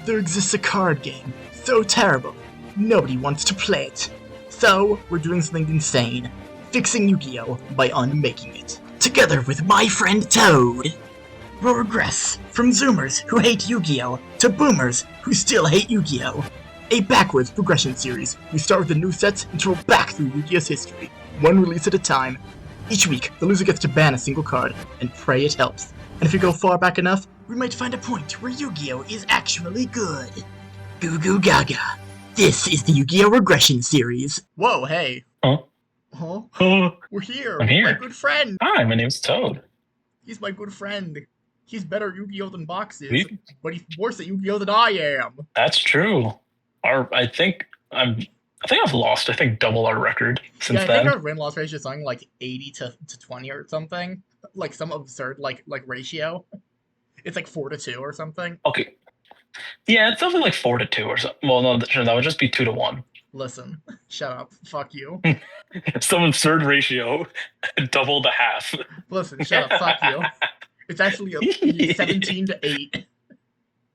There exists a card game so terrible, nobody wants to play it. So, we're doing something insane, fixing Yu-Gi-Oh! By unmaking it. Together with my friend Toad, we'll regress from Zoomers who hate Yu-Gi-Oh! To Boomers who still hate Yu-Gi-Oh! A backwards progression series. We start with the new sets and travel back through Yu-Gi-Oh's history, one release at a time. Each week, the loser gets to ban a single card, and pray it helps. And if you go far back enough, we might find a point where Yu-Gi-Oh! Is actually good. Goo goo gaga. This is the Yu-Gi-Oh! Regression series. Whoa, hey. Huh? Huh? We're here. I'm here. My good friend. Hi, my name's Toad. He's my good friend. He's better at Yu-Gi-Oh! Than boxes, We- but he's worse at Yu-Gi-Oh! Than I am. That's true. I think I've lost double our record since I then. think our win-loss ratio is something like 80 to 20 or something. Like some absurd like ratio. It's like 4-2 or something. Okay. Yeah, it's something like 4-2 or something. Well, no, that would just be 2-1. Listen, shut up. Fuck you. Some absurd ratio, double the half. Listen, shut up. Fuck you. It's actually a 17-8.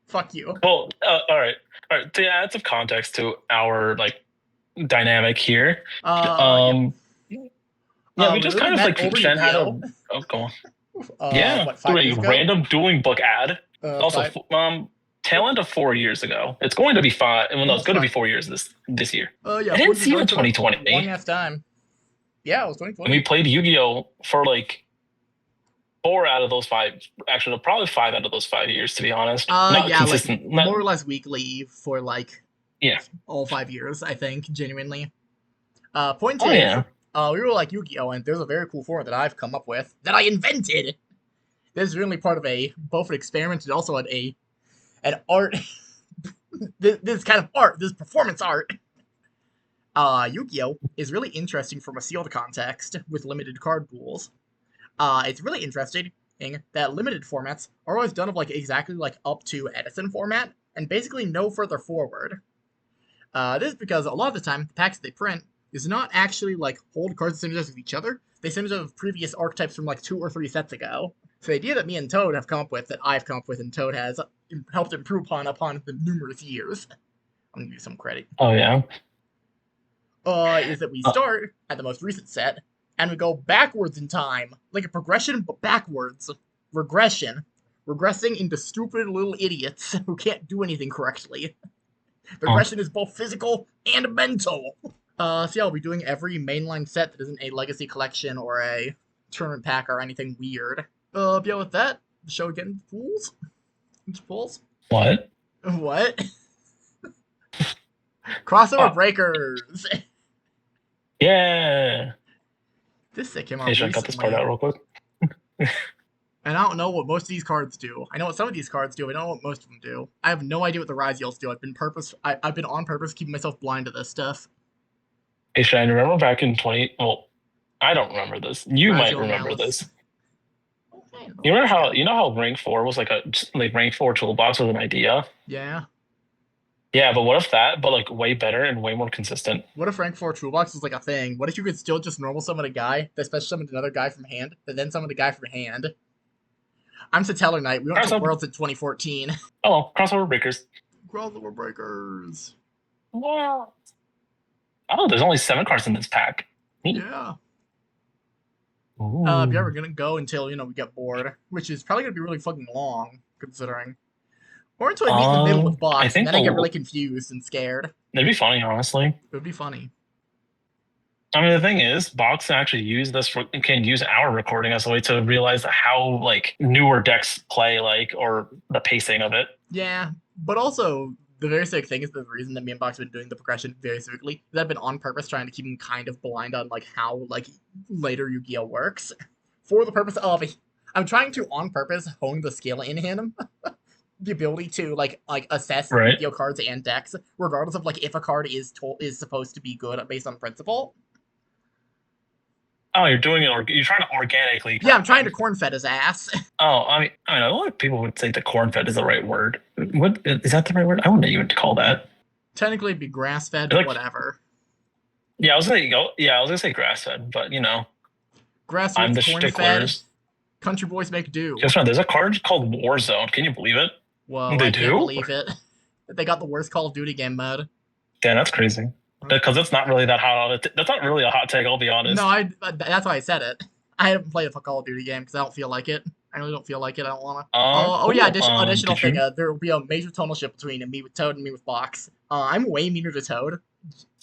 Fuck you. Well, all right. To add some context to our dynamic here, Yeah, we just kind of Jen had a go on. What, 5 through years a ago? random dueling book ad. Also, five- tail end of 4 years ago. It's going to be 5. Well, no, it's going to be 4 years this year. Yeah. It didn't seem in 2020. Long ass time. Yeah, it was 2020. And we played Yu-Gi-Oh! For 4 out of those 5. Actually, probably 5 out of those 5 years, to be honest. Not consistent. More or less weekly for yeah, all 5 years, I think, genuinely. Point oh, is, yeah. we were like Yu-Gi-Oh! And there's a very cool format that I've come up with, that I invented! This is really part of both an experiment and also an art. this kind of art, this performance art. Yu-Gi-Oh! Is really interesting from a sealed context with limited card pools. It's really interesting that limited formats are always done of exactly up to Edison format and basically no further forward. This is because a lot of the time the packs they print is not actually hold cards synergize with each other. They synergize with previous archetypes from 2 or 3 sets ago. So the idea that me and Toad have come up with, that I've come up with, and Toad has helped improve upon the numerous years. I'm gonna give you some credit. Oh, yeah. Is that we start at the most recent set, and we go backwards in time, like a progression, but backwards. Regression. Regressing into stupid little idiots who can't do anything correctly. Regression is both physical and mental. So yeah, I'll be doing every mainline set that isn't a legacy collection or a tournament pack or anything weird. Yeah, with that, shall we get into pools? Into pools? What? What? Crossover breakers! Yeah. This set came out Hey, should I cut this part out real quick? And I don't know what most of these cards do. I know what some of these cards do, but I don't know what most of them do. I have no idea what the Raziels do. I've been on purpose keeping myself blind to this stuff. Hey, Shane, remember back in 20... Well, I don't remember this. You might Raziel remember Malice. this. You remember how Rank 4 was Rank 4 toolbox was an idea? Yeah. Yeah, but what if that, but way better and way more consistent? What if Rank 4 Toolbox was a thing? What if you could still just normal summon a guy, that special summoned another guy from hand, that then summoned a guy from hand? I'm Satellar Knight. We went to Worlds in 2014. Oh, crossover breakers. Crossover breakers. Wow. Oh, there's only 7 cards in this pack. Neat. Yeah. Ooh. Yeah, we're gonna go until, we get bored, which is probably gonna be really fucking long, considering. Or until I meet in the middle with bots, and then I get really confused and scared. It'd be funny, honestly. It would be funny. I mean, the thing is, bots can actually use can use our recording as a way to realize how newer decks play or the pacing of it. Yeah, but also the very sick thing is the reason that me and Box have been doing the progression very specifically is that I've been on purpose trying to keep him kind of blind on how later Yu-Gi-Oh works, for the purpose of I'm trying to on purpose hone the skill in him. The ability to assess Yu-Gi-Oh cards and decks, regardless of if a card is supposed to be good based on principle. Oh, you're doing it, or you're trying to organically. Yeah, I'm trying to corn-fed his ass. Oh, I mean, a lot of people would say the corn-fed is the right word. What is that the right word? I wouldn't even call that. Technically, it'd be grass-fed, but whatever. Yeah, I was gonna say grass-fed, but grass-fed, I'm the corn-fed. sticklers. Country boys make do. Guess what? There's a card called Warzone. Can you believe it? Whoa, They I do? can't believe it. They got the worst Call of Duty game mode. Damn, that's crazy. Because that's not really that hot. That's not really a hot take, I'll be honest. No, that's why I said it. I haven't played a Call of Duty game because I don't feel like it. I really don't feel like it. I don't want to. Oh yeah, Cool. additional Did thing. you? There will be a major tonal shift between me with Toad and me with Box. I'm way meaner to Toad.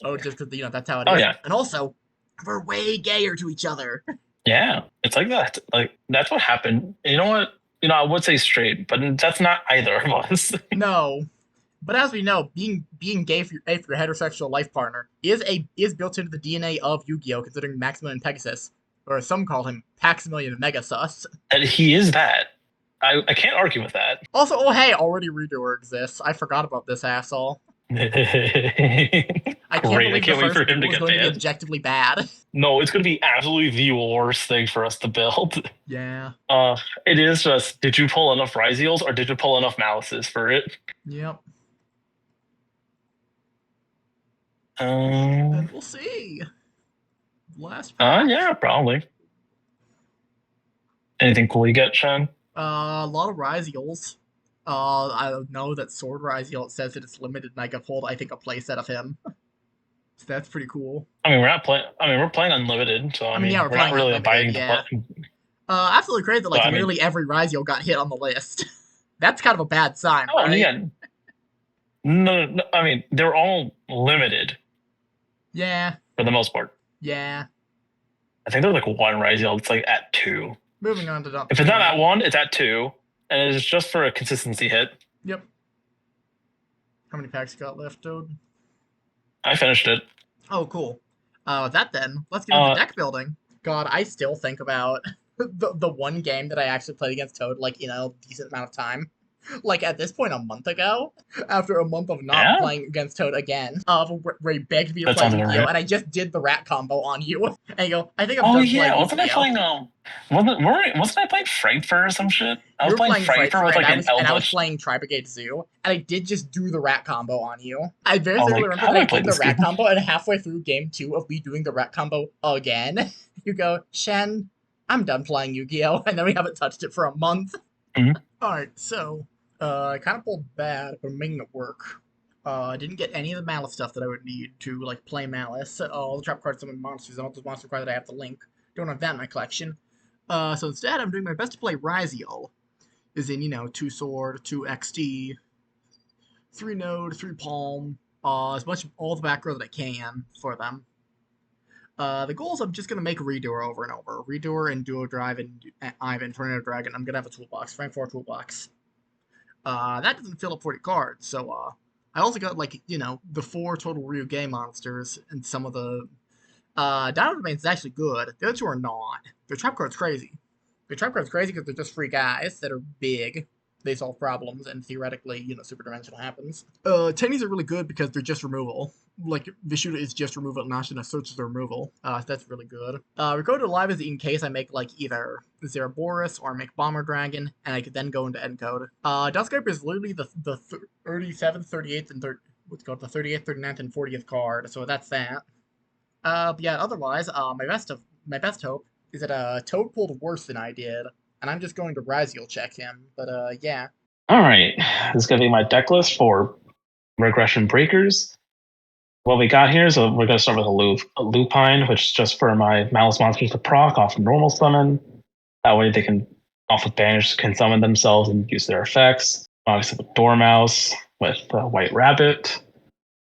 Oh, just because that's how it Oh is. yeah, And also, we're way gayer to each other. yeah. It's like that. Like that's what happened. You know what? I would say straight, but that's not either of us. No, but as we know, being gay for your heterosexual life partner is built into the DNA of Yu-Gi-Oh, considering Maximilian Pegasus, or as some call him, Paximilian Megasus. And he is that. I can't argue with that. Also, oh hey, already Redoer exists. I forgot about this asshole. Great. I can't I believe can't the wait first for him to duel is get going to be banned. objectively bad. No, it's going to be absolutely the worst thing for us to build. Yeah. It is just, did you pull enough Ryziels or did you pull enough Malices for it? Yep. Um, And we'll see. Last pack. yeah, probably. Anything cool you get, Sean? A lot of Ryziels. I know that Sword Ryziel, it says that it's limited, and I can hold, I think, a playset of him. So that's pretty cool. I mean, we're not playing. I mean, we're playing unlimited, so I mean, Yeah, we're we're not playing really unlimited, abiding yeah. the. Absolutely crazy that, So like, I mean, literally every Ryziel got hit on the list. That's kind of a bad sign, oh right? yeah, no. I mean, they're all limited Yeah. for the most part. Yeah. I think there's like one Ryziel. It's like at 2. Moving on to not If it's not at 1, it's at 2, and it's just for a consistency hit. Yep. How many packs you got left, dude? I finished it. Oh, cool. With that then, let's get into deck building. God, I still think about the one game that I actually played against Toad, like, decent amount of time. Like, at this point, a month ago, after a month of not playing against Toad again, where he begged me to play Yu-Gi-Oh, and I just did the rat combo on you. And you go, I think I'm done playing Yu-Gi-Oh. Wasn't I playing, wasn't I playing Frankfurt or some shit? I was playing Frankfurt with like an Elvish. And I was playing Tri-Brigade Zoo, and I did just do the rat combo on you. I very clearly remember that I did the rat combo, and halfway through game 2 of me doing the rat combo again, you go, Shen, I'm done playing Yu-Gi-Oh, and then we haven't touched it for a month. Mm-hmm. Alright, so, I kind of pulled bad, but I'm making it work. I didn't get any of the Malice stuff that I would need to, like, play Malice. All the trap cards, summon monsters, and all those monster cards that I have to link. Don't have that in my collection. So instead, I'm doing my best to play Ryziel. Is in, 2 sword, 2 XD, 3 node, 3 palm, as much of all the back row that I can for them. The goals, I'm just going to make Redoer over and over. Redoer and Duo Drive and Ivan, Tornado Dragon. I'm going to have a toolbox, Frank 4 toolbox. That doesn't fill up 40 cards, so I also got, like, the 4 total Ryu game monsters and some of the... Dino Domain's actually good. The other 2 are not. Their trap card's crazy. Their trap card's crazy because they're just free guys that are big. They solve problems, and theoretically, super dimensional happens. Tennies are really good because they're just removal. Like, Vishuda is just removal, and Nashina searches the removal. That's really good. We go to Live is in case I make, like, either Zeraboris or make Bomber Dragon, and I could then go into Encode. Duskviper is literally the 37th, 38th, and the 38th, 39th, and 40th card, so that's that. But yeah, otherwise, my best hope is that Toad pulled worse than I did, and I'm just going to Raziel check him. But yeah. All right, this is gonna be my deck list for Regression Breakers. What we got here is we're gonna start with a Lupine, which is just for my Malice monsters to proc off normal summon. That way they can off of banish can summon themselves and use their effects. Obviously, with Dormouse, with White Rabbit.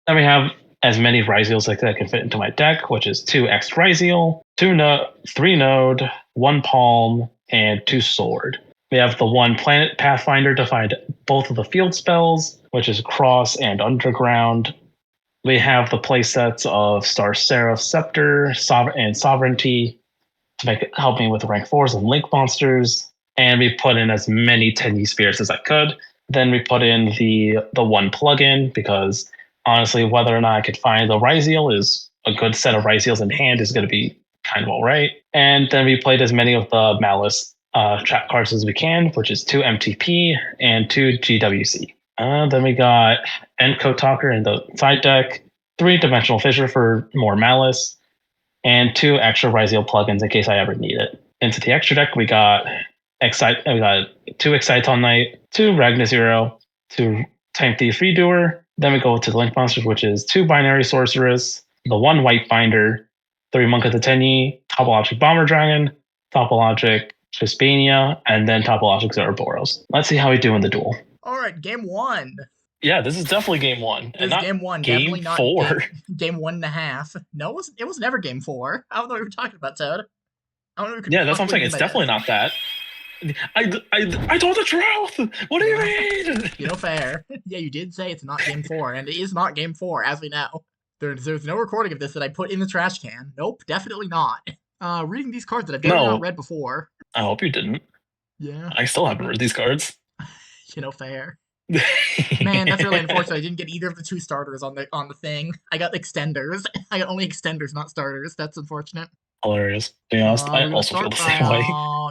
Then we have as many Ryziels like that can fit into my deck, which is 2 X Ryziel, 3 Node, 1 Palm, and 2 Sword. We have the 1 Planet Pathfinder to find both of the field spells, which is Cross and Underground. We have the playsets of Star Seraph, Scepter, and Sovereignty to help me with rank 4s and Link monsters. And we put in as many Tenyi Spirits as I could. Then we put in the 1 plugin because honestly, whether or not I could find the Ryziel is a good set of Ryziels in hand is going to be kind of all right. And then we played as many of the Malice trap cards as we can, which is 2 MTP and 2 GWC. Then we got Encode Talker in the side deck, 3 Dimensional Fissure for more Malice, and 2 extra Ryziel plugins in case I ever need it. Into the extra deck, we got 2 Exciton Knight, 2 Ragna Zero, 2 Time Thief Redoer. Then we go to the Link Monsters, which is 2 Binary Sorceress, the 1 White Finder, 3 Monk of the Tenyi, Topologic Bomber Dragon, Topologic Hispania, and then Topologic Zoroboros. Let's see how we do in the duel. All right, game 1. Yeah, this is definitely game 1. This is game 1, game definitely not 4. game 1.5. No, it was never game 4. I don't know what you're talking about, Toad. I don't know Yeah, that's what I'm saying. It's definitely not that. I told the truth. What do you mean? You know, fair. Yeah, you did say it's not game 4, and it is not game 4, as we know. There's no recording of this that I put in the trash can. Nope, definitely not. Reading these cards that I've never not read before. I hope you didn't. Yeah. I still haven't read these cards. You know, fair. Man, that's really unfortunate. I didn't get either of the 2 starters on the thing. I got extenders. I got only extenders, not starters. That's unfortunate. Hilarious. To be honest, I also feel the same way.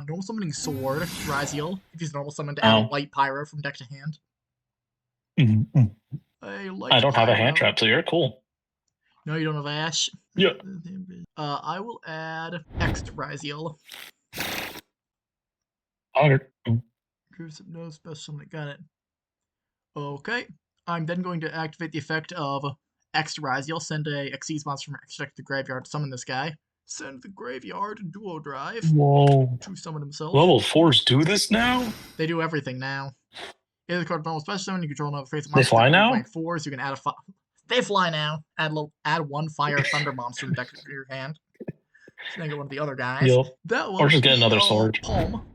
Normal summoning Sword, Raziel. If he's normal summoned to add a light pyro from deck to hand. I don't have a hand trap, so you're cool. No, you don't have Ash? Yeah. I will add X to Raziel. No special summon. Got it. Okay. I'm then going to activate the effect of X to Raziel. Send a Xyz monster from X deck to the graveyard to summon this guy. Send the graveyard duo drive. Whoa. To summon himself. Level 4s do this now? They do everything now. If the card normal special summon, you control another face monster. They fly now? 4, so you can add a They fly now. Add 1 fire thunder monster from deck to your hand. So then get one of the other guys. Yep. That was or just get another sword. Palm.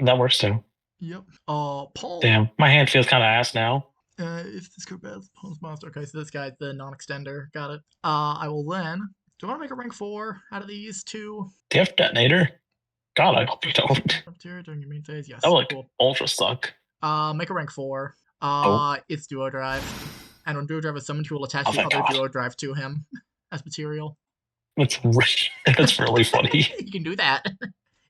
That works too. Yep. Palm. Damn, my hand feels kind of ass now. If this card battles Palm's monster. Okay, so this guy's the non-extender. Got it. I will then. Do I want to make a rank 4 out of these 2? Do you have detonator? God, I hope you don't. During your main phase, yes. That would ultra suck. Make a rank 4. It's duo drive. And when duo drive is summoned, he will attach the other duo drive to him as material. That's really funny. You can do that.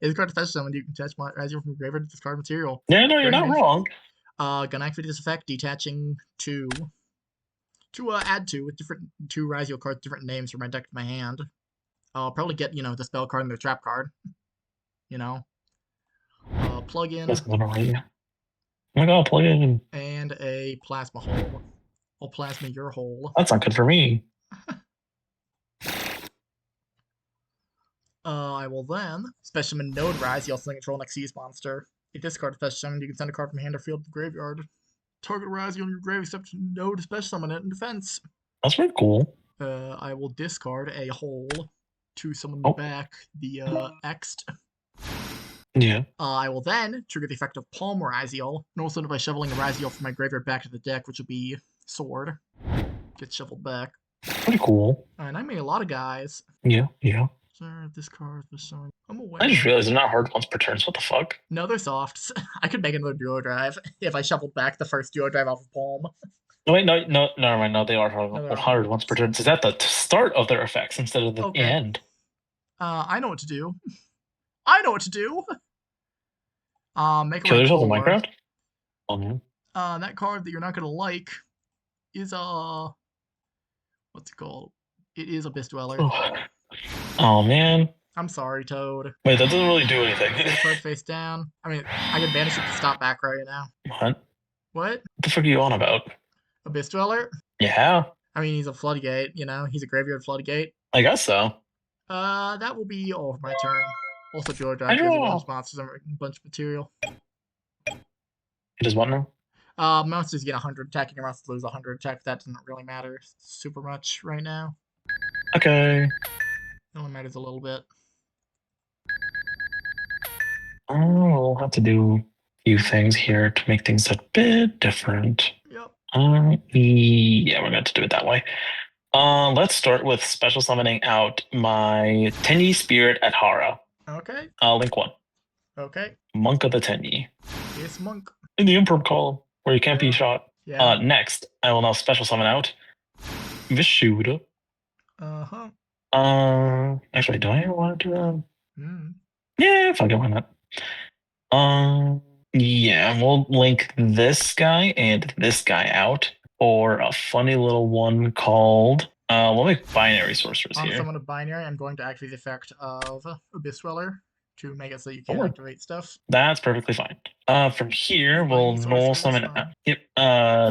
If the card is special summoned, you can attach Raziel from graveyard to discard material. Yeah, no, you're not wrong. Gonna activate this effect, detaching 2. To add 2 with different 2 Raziel cards, different names from my deck to my hand. I'll probably get, the spell card and the trap card. Plug in. That's gonna right. Oh my god, plug in. And a plasma hole. I'll plasma your hole. That's not good for me. I will then special summon Node Raziel, so I control an Xyz monster. If this card is special summoned, you can send a card from hand or field to the graveyard. Target Raziel on your grave except Node special summon it in defense. That's very cool. I will discard a hole to summon back the X'd. Yeah. I will then trigger the effect of Palm Raziel, and also by shoveling a Raziel from my graveyard back to the deck, which will be Sword. Gets shoveled back. Pretty cool. And I made a lot of guys. Yeah. Sir, this card was showing. I'm aware. I just realized they're not hard once per turn. So what the fuck? No, they're soft. I could make another duo drive if I shuffled back the first duo drive off of Palm. No, wait, no, never mind. No, they are hard once per turn. Is that the start of their effects instead of the end? I know what to do. Make a Kill yourself in Minecraft? Oh no. That card that you're not gonna like is what's it called? It is Abyss Dweller. Oh man. I'm sorry, Toad. Wait, that doesn't really do anything. Card face down. I mean, I can banish it to stop back right now. What? What the fuck are you on about? Abyss Dweller? Yeah. I mean, he's a floodgate, he's a graveyard floodgate. I guess so. That will be all of my turn. Also, duo drive gives a bunch of monsters and a bunch of material. It is what now? Monsters get 100 attack, and your monsters lose 100 attack. That doesn't really matter super much right now. Okay. It only matters a little bit. We'll have to do a few things here to make things a bit different. Yep. Yeah, we're going to do it that way. Let's start with special summoning out my Tenyi Spirit at Hara. Okay. Link 1. Okay. Monk of the Tenyi. Yes, Monk. In the Imperm column, where you can't be shot. Yeah. Next, I will now special summon out Vishuda. Uh-huh. Actually, do I want to do that? Mm. Yeah, fuck it, why not? Yeah, we'll link this guy and this guy out for a funny little one called we'll make binary sorcerers here. On someone of binary, I'm going to activate the effect of Abyss Dweller to make it so you can't Sure. activate stuff. That's perfectly fine. From here, Use we'll binding normal sorcery, that's summon. fine. Yep.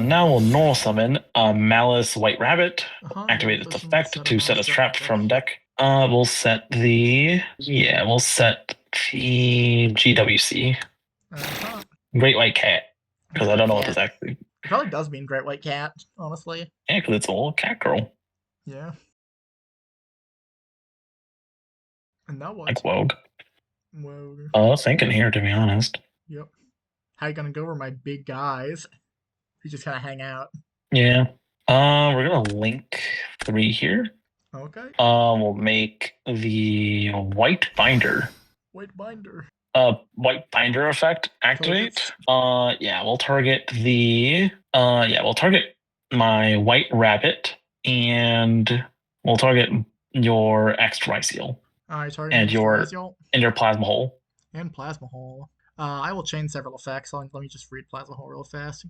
Now we'll normal summon Malice White Rabbit. Normal Activate its system, effect to set us monster on trapped deck. from deck. We'll set the GWC. Great White Cat. Because I don't know what this actually. It probably does mean Great White Cat, honestly. Yeah, because it's a little cat girl. Yeah. And now what? Like Wogue. Wogue. Thinking here, to be honest. Yep. How you gonna go over my big guys? You just kind of hang out. Yeah. We're gonna link 3 here. Okay. We'll make the White Binder. White Binder. White Binder effect activate. We'll target we'll target my White Rabbit, and we'll target your extra seal. And your Plasma Hole. And Plasma Hole. I will chain several effects. Let me just read Plasma Hole real fast.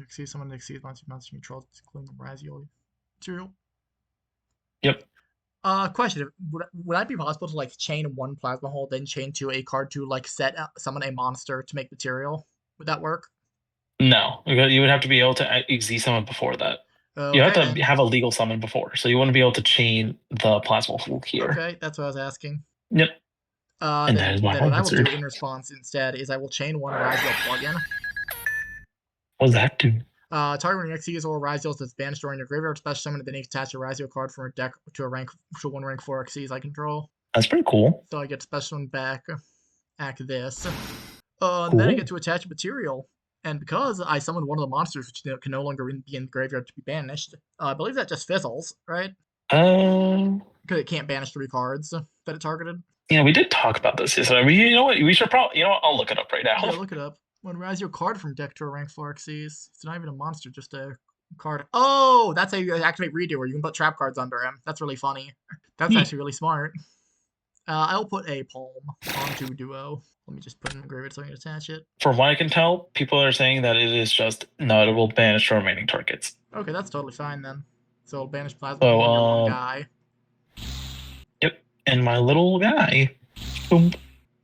Exceed someone, exceed monster control, including Raziel material. Yep. Question: Would I be possible to like chain one Plasma Hole, then chain to a card to like summon a monster to make material? Would that work? No, you would have to be able to exceed summon before that. You have to have a legal summon before, so you wouldn't be able to chain the Plasma Hole here. Okay, that's what I was asking. Yep. Then what I will do in response instead is I will chain one Raziel plugin. What does that do? Target when Xyz or Raziel is banished during your graveyard special summon, then you attach a Raziel card from a deck to one rank 4 Xyz I control. That's pretty cool. So I get special one back. Act this. Cool. Then I get to attach a material. And because I summoned one of the monsters, which can no longer be in the graveyard to be banished, I believe that just fizzles, right? Because it can't banish 3 cards that it targeted. Yeah, we did talk about this. So you know what? We should probably, I'll look it up right now. Yeah, look it up. When Raziel card from deck to a rank 4 Xyz, it's not even a monster, just a card. Oh, that's how you activate Redoer. You can put trap cards under him. That's really funny. That's actually really smart. I'll put a Palm onto Duo. Let me just put it in the graveyard so I can attach it. From what I can tell, people are saying that it is just it will banish remaining targets. Okay, that's totally fine then. So it'll banish Plasma on your one guy. Yep, and my little guy. Boom.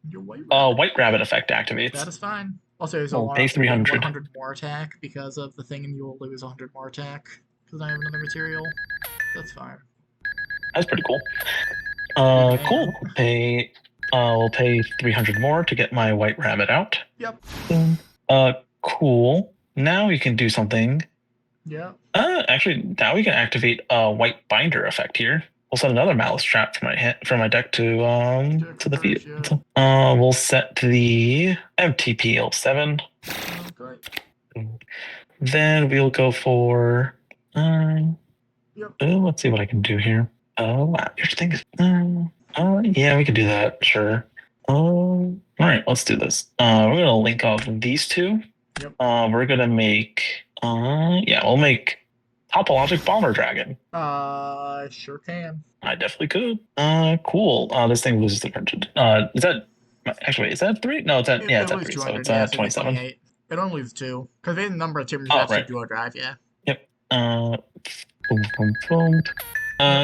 Your White Rabbit effect activates. That is fine. Also, so pay 300. 100 more attack because of the thing, and you will lose 100 more attack because I have another material. That's fine. That's pretty cool. Cool. We'll pay 300 more to get my White Rabbit out. Yep. Cool. Now we can do something. Yeah. Actually, now we can activate a White Binder effect here. We'll set another Malice Trap from my deck to the field. Yeah. We'll set the MTPL7. Okay. Then we'll go for. Let's see what I can do here. Wow, your thing is. Yeah, we can do that. Sure. All right, let's do this. We're gonna link off these 2. Yep. We're gonna make. We'll make Topologic Bomber Dragon. Sure can. I definitely could. Cool. This thing loses 300. Is that 3? No, it's at 3. So it's 27. It only loses 2 because they the number of teams that's Duo Drive. Yeah. Yep. Boom, boom, boom.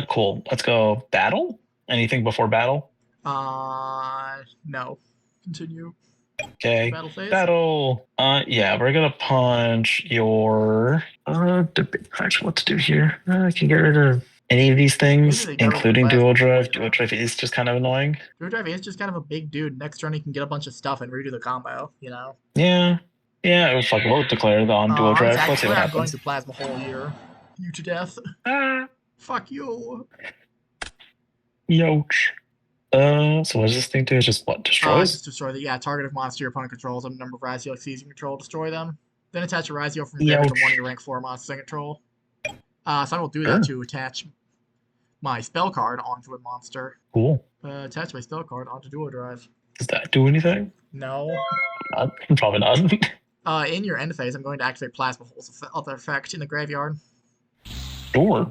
Cool. Let's go battle. Anything before battle? No. Continue. Okay. Battle. We're gonna punch your. Actually, what to do here? I can get rid of any of these things, including Dual Drive. Dual Drive is just kind of annoying. Dual Drive is just kind of a big dude. Next turn, he can get a bunch of stuff and redo the combo. Yeah. It was like we'll declare the on Dual Drive. Let's see what happens. I'm going to Plasma Hole here. You to death. Fuck you. Yoch. So what does this thing do? It's just what? Destroys? Just destroy the target of monster your opponent controls a number of Raziel Xyz you control, destroy them. Then attach a Raziel from graveyard to one of your rank 4 monsters I control. So I will do that to attach my spell card onto a monster. Cool. Attach my spell card onto Duo Drive. Does that do anything? No. Probably not. In your end phase, I'm going to activate Plasma Hole's other effect in the graveyard. Sure.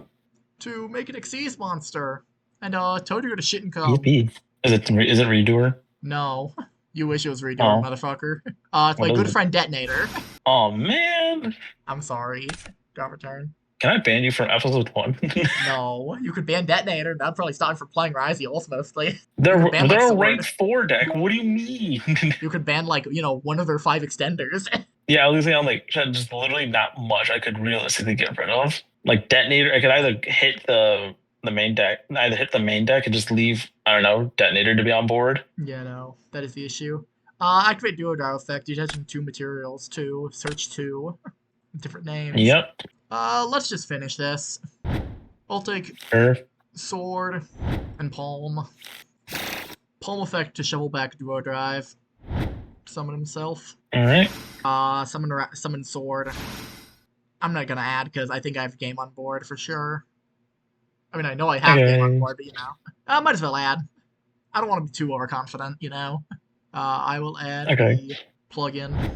To make an Xyz monster. And told you to shit and come. Yippee. Is it Redoer? No. You wish it was Redoer, motherfucker. It's my good friend Detonator. Oh, man. I'm sorry. Drop return. Can I ban you from episode 1? No, you could ban Detonator. That'd probably stop me from playing Ryziels mostly. You they're could ban like a Sword. ranked 4 deck. What do you mean? You could ban like one of their 5 extenders. Yeah, I was saying like just literally not much I could realistically get rid of. Like Detonator, I could either hit the main deck, either hit the main deck and just leave, I don't know, Detonator to be on board. Yeah, no, that is the issue. Activate Duo Dial effect. Detaching 2 materials, 2, search 2. Different names. Yep. Let's just finish this. I'll take Sure. Sword and Palm. Palm effect to shovel back Duo Drive. Summon himself. Alright. Summon Sword. I'm not gonna add because I think I have game on board for sure. I mean, I know I have game on board, but I might as well add. I don't want to be too overconfident, I will add the plugin.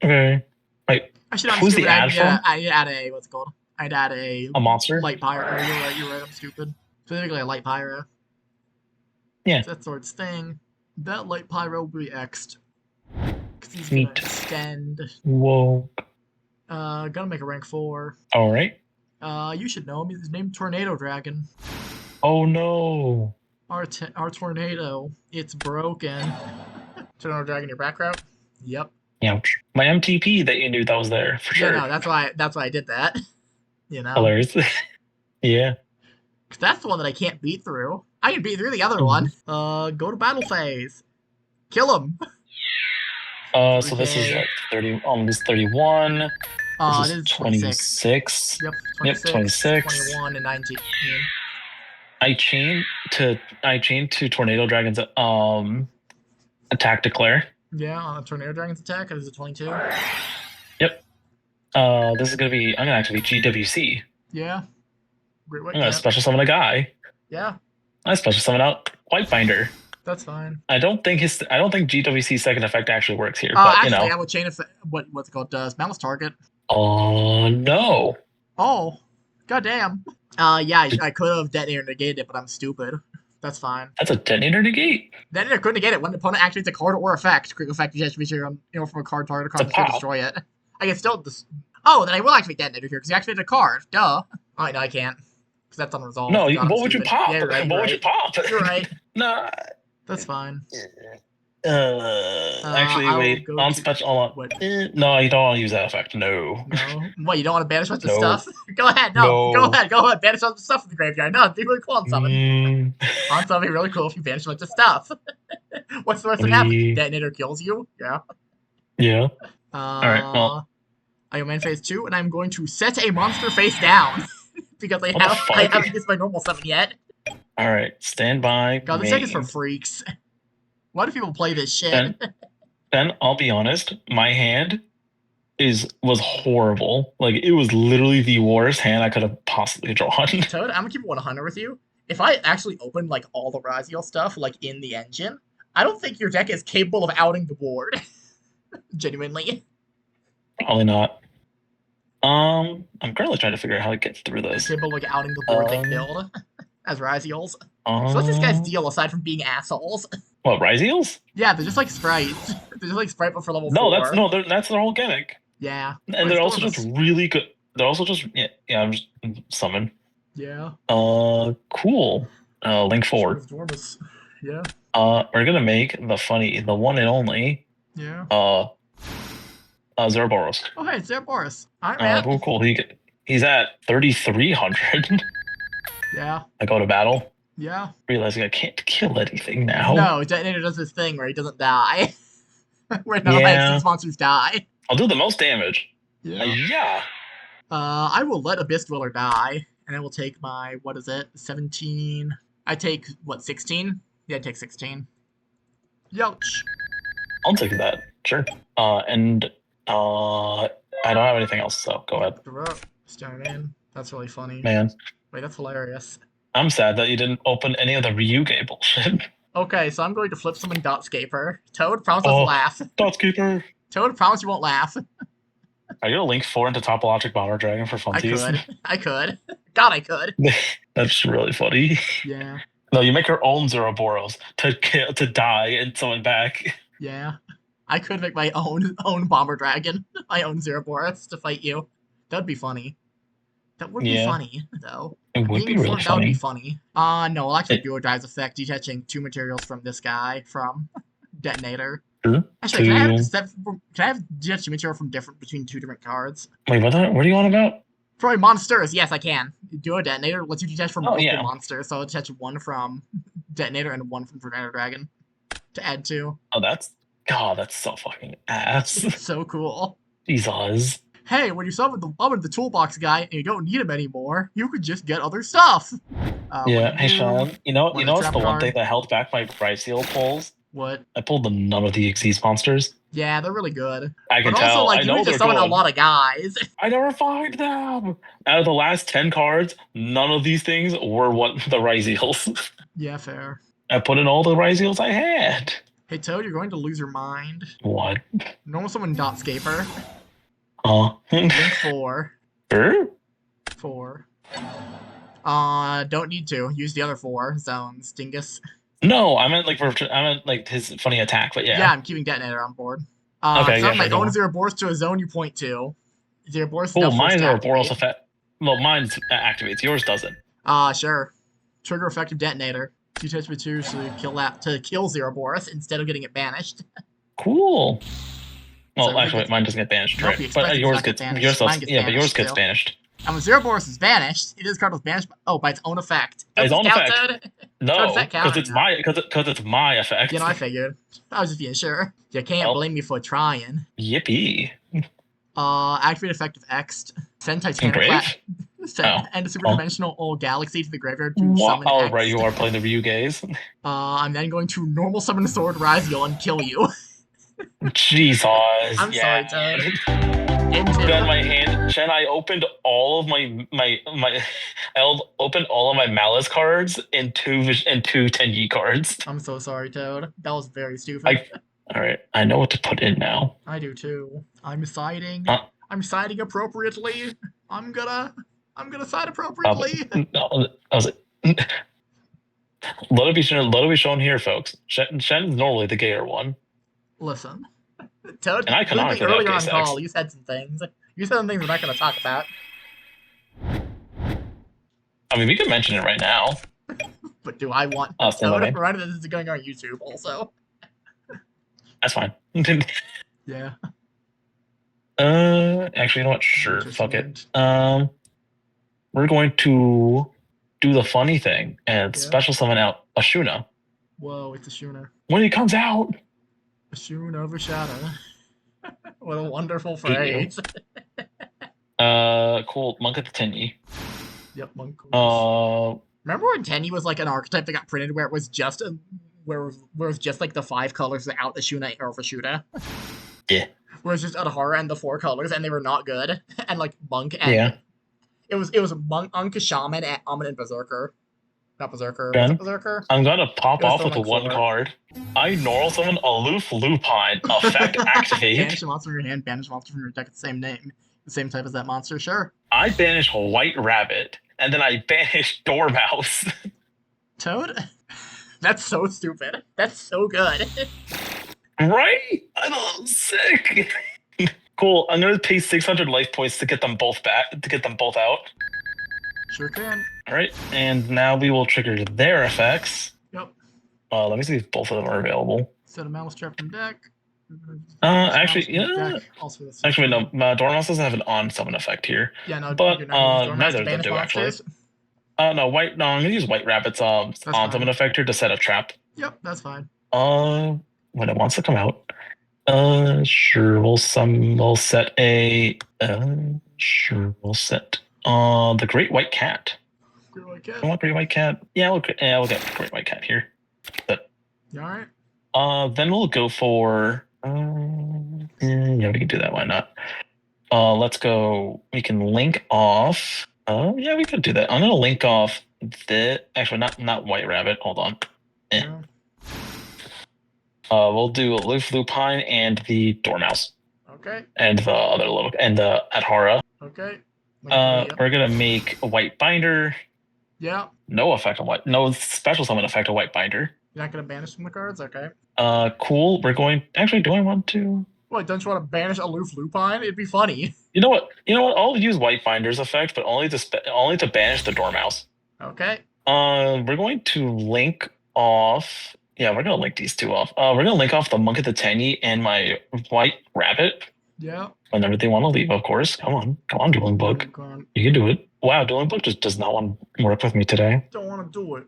Okay. Wait, I should. who's the ad from? I'd add a what's it called? I'd add a monster. Light Pyro. You're right. I'm stupid. Specifically, a Light Pyro. Yeah. That sort of thing. That Light Pyro will be X'd. Because he's gonna extend. Whoa. Gonna make a rank 4. Alright. You should know him. He's named Tornado Dragon. Oh no. Our tornado. It's broken. Tornado Dragon, your back route? Yep. Ouch. My MTP that you knew that was there for sure. Yeah, no, that's why I did that. Hilarious. Yeah. Cause that's the one that I can't beat through. I can beat through the other one. Go to battle phase. Kill him. So this is like 30. This is 31. This is 26. Yep. 26. 21 and 19. I chain to Tornado Dragon's attack declare. Yeah, on Tornado Dragon's attack. Is it 22? Yep. This is gonna be. I'm gonna activate GWC. Yeah. I'm gonna special summon a guy. Yeah. I special summon out Whitebinder. That's fine. I don't think GWC's second effect actually works here. But actually, I will chain effect. What's it called? Does Malice target? Oh no. Oh, goddamn. Yeah, I could have Detonator negated it, but I'm stupid. That's fine. That's a Detonator negate. Detonator could negate it when the opponent activates a card or effect. Quick effect you feature from a card target to destroy it. I can still Oh, then I will activate Detonator here because he activated a card. Duh. Oh, no, I can't. Because that's unresolved. No, what would you pop? Yeah, right, what would you pop? You're right. No. That's fine. Actually, wait. On special. No, you don't want to use that effect. No. No. What? You don't want to banish a bunch of stuff? Go ahead. No. Go ahead. Banish a bunch of stuff from the graveyard. No, it'd be really cool on summon. On summon, it'd be really cool if you banish a bunch of stuff. What's the worst that happens? Detonator kills you. Yeah. Yeah. All right. Well. I am in phase 2, and I'm going to set a monster face down because I haven't used my normal summon yet. All right. Stand by. God, this deck is for freaks. Why do people play this shit? Ben, I'll be honest. My hand was horrible. Like, it was literally the worst hand I could have possibly drawn. Toad, I'm gonna keep it 100 with you. If I actually opened like all the Raziel stuff like in the engine, I don't think your deck is capable of outing the board. Genuinely. Probably not. I'm currently trying to figure out how to get through this. Capable of outing the board they build as Raziels. So what's this guy's deal aside from being assholes? What, Ryziels? Yeah, they're just like sprites. They're just like sprite but for level 4. That's their whole gimmick. Yeah. And they're also just really good. They're also just I'm just summon. Yeah. Cool. Link forward. Yeah. We're gonna make the one and only. Yeah. Zerboros. Oh hey, Zerboros. Alright, man. Cool. He's at 3,300. Yeah. I go to battle. Yeah. Realizing I can't kill anything now. No, Detonator does this thing where he doesn't die. Where none of my 6 monsters die. I'll do the most damage. Yeah. I will let Abyss Dweller die, and I will take my 17? I take 16? Yeah, I take 16. Youch. I'll take that. Sure. And I don't have anything else, so go ahead. Man, that's really funny. Man. Wait, that's hilarious. I'm sad that you didn't open any of the Yugioh bullshit. Okay, so I'm going to flip summon Dotscaper. Toad, promise not to laugh. Dotscaper. Toad, promise you won't laugh. Are you gonna link 4 into Topologic Bomber Dragon for funsies? I could. God, I could. That's really funny. Yeah. No, you make your own Zeroboros to die and summon back. Yeah. I could make my own Bomber Dragon. My own Zeroboros to fight you. That'd be funny. That would be Yeah, funny, though. it would be Being really short, that would be funny. funny. No, well, actually, It, duo drives effect, detaching 2 materials from this guy from detonator. sure. Actually, can I have it To step? Can I have detach material from different between 2 different cards? wait, what are you on about? Probably monsters. Yes, I can. Duo detonator lets you detach from Oh multiple yeah. monsters, so I'll detach 1 from detonator and 1 from Tornado Dragon to add 2. Oh, that's so fucking ass. It's so cool. Jesus. Hey, when you summon the toolbox guy and you don't need him anymore, you could just get other stuff. What do Yeah. you Hey do? Sean, you know One of the what's trap the one thing card. that held back my Bryceal pulls? What? I pulled none of the Xyz monsters. Yeah, they're really good. I But can also, tell. like, I you need know to they're summon a good. lot of guys. I never find them. Out of the last 10 cards, none of these things were what the Ryzeals. Yeah, fair. I put in all the Ryzeals I had. Hey, Toad, you're going to lose your mind. What? Normal summon Dot Scaper. Uh, Link 4. sure? 4. Don't need to. Use the other 4 zones. Dingus. No, I meant like his funny attack, but Yeah, yeah. I'm keeping Detonator on board. Okay, yeah, Summon my sure, go own on. Zeroboros to a zone you point to. Zeroboros is now Cool, forced mine's to are a Boros activate. effect. Well, mine's activates, yours doesn't. Sure. Trigger effective detonator. You touch materials to kill Zeroboros instead of getting it banished. Cool. So Well, everybody actually, gets. wait, mine doesn't get banished, Nope, right? the But expressive does not get banished. Mine gets but yours banished gets too. banished. And when Zeroboros is banished, it is card was banished. By its own effect. Does His this own count, effect. Toad? Toad, does that No, count or no? because it's my You effect. know, I figured. I was just being sure. You can't Well, blame me for trying. yippee. Activate effective X. Send Titaniclat. Engrave? Send Oh. and a Oh. superdimensional old galaxy to the graveyard to What? summon Oh, right, X. you are playing the Ryu gaze. I'm then going to normal summon Sword Raziel and kill you. Jesus, I'm yeah. sorry, Toad. Game 2. Then my hand, Chen, I opened all of my opened all of my Malice cards and two Tenyi cards. I'm so sorry, Toad. That was very stupid. I, all right, I know what to put in now. I do too. I'm siding. Uh, I'm siding appropriately. I'm gonna side uh, appropriately. no, I was let it be shown here, folks. Shen's normally the gayer one, Listen, Toad, and I believe me, canonically have earlier gay on sex. call, you said some things. You said some things we're not gonna talk about. I mean, we could mention it right now. But do I want Stand by Toad? me. Reminded that this is going on YouTube also. That's fine. Yeah. Actually, you know what? Sure, fuck it. Interesting. We're going to do the funny thing and Yeah. special summon out Ashuna. Whoa, it's a Shuna. When he comes out. A Shuna overshadow. What a wonderful phrase. Cool. Monk at the Tenyi. Yep, monk. Remember when Tenyi was like an archetype that got printed where it was just where it was just like the 5 colors without the Shuna or Vashuda? Yeah. Where it's just Adhara and the 4 colors and they were not good. And like Monk and Yeah. It was Monk, Shaman, and Amun and Berserker. Not Berserker. Ben, Was it Berserker? I'm gonna pop off with like one 4. card. I normal summon Aloof Lupine. Effect activate. Banish a monster from your hand, banish a monster from your deck at the same name. The same type as that monster, sure. I banish White Rabbit, and then I banish Dormouse. Toad? That's so stupid. That's so good. Right? I know, sick. Cool. I'm gonna pay 600 life points to get them both back. To get them both out. Sure can. All right, and now we will trigger their effects. Yep. Let me see if both of them are available. Set a Malice Trap from deck. Actually, yeah. Deck. Also Actually, no. Dormouse doesn't have an on summon effect here. Yeah, no. But neither of them do actually. No, white. No, I'm gonna use White Rabbit's on summon effect here to set a trap. Yep, that's fine. When it wants to come out. Sure. We'll set a. Sure. We'll set. The Great White Cat. Great White Cat. I want Great White Cat. Yeah, we'll get Great White Cat here. But. All right. Then we'll go for. Yeah, we can do that. Why not? Let's go. We can link off. Yeah, we could do that. I'm gonna link off the. Actually, not White Rabbit. Hold on. Yeah. We'll do Lupine and the Dormouse. Okay. And the other little and the Adhara. Okay. We're gonna make a White Binder. Yeah. No effect on White. No special summon effect on White Binder. You're not gonna banish from the cards, okay? Cool. We're going. Actually, do I want to? What, don't you want to banish aloof lupine? It'd be funny. You know what? I'll use White Binder's effect, but only to banish the Dormouse. Okay. We're going to link off. Yeah, we're gonna link these two off. We're gonna link off the Monk of the Tenyi and my White Rabbit. Yeah. Whenever they want to leave, of course. Come on, Dueling Book. You can do it. Wow, Dueling Book just does not want to work with me today. Don't want to do it.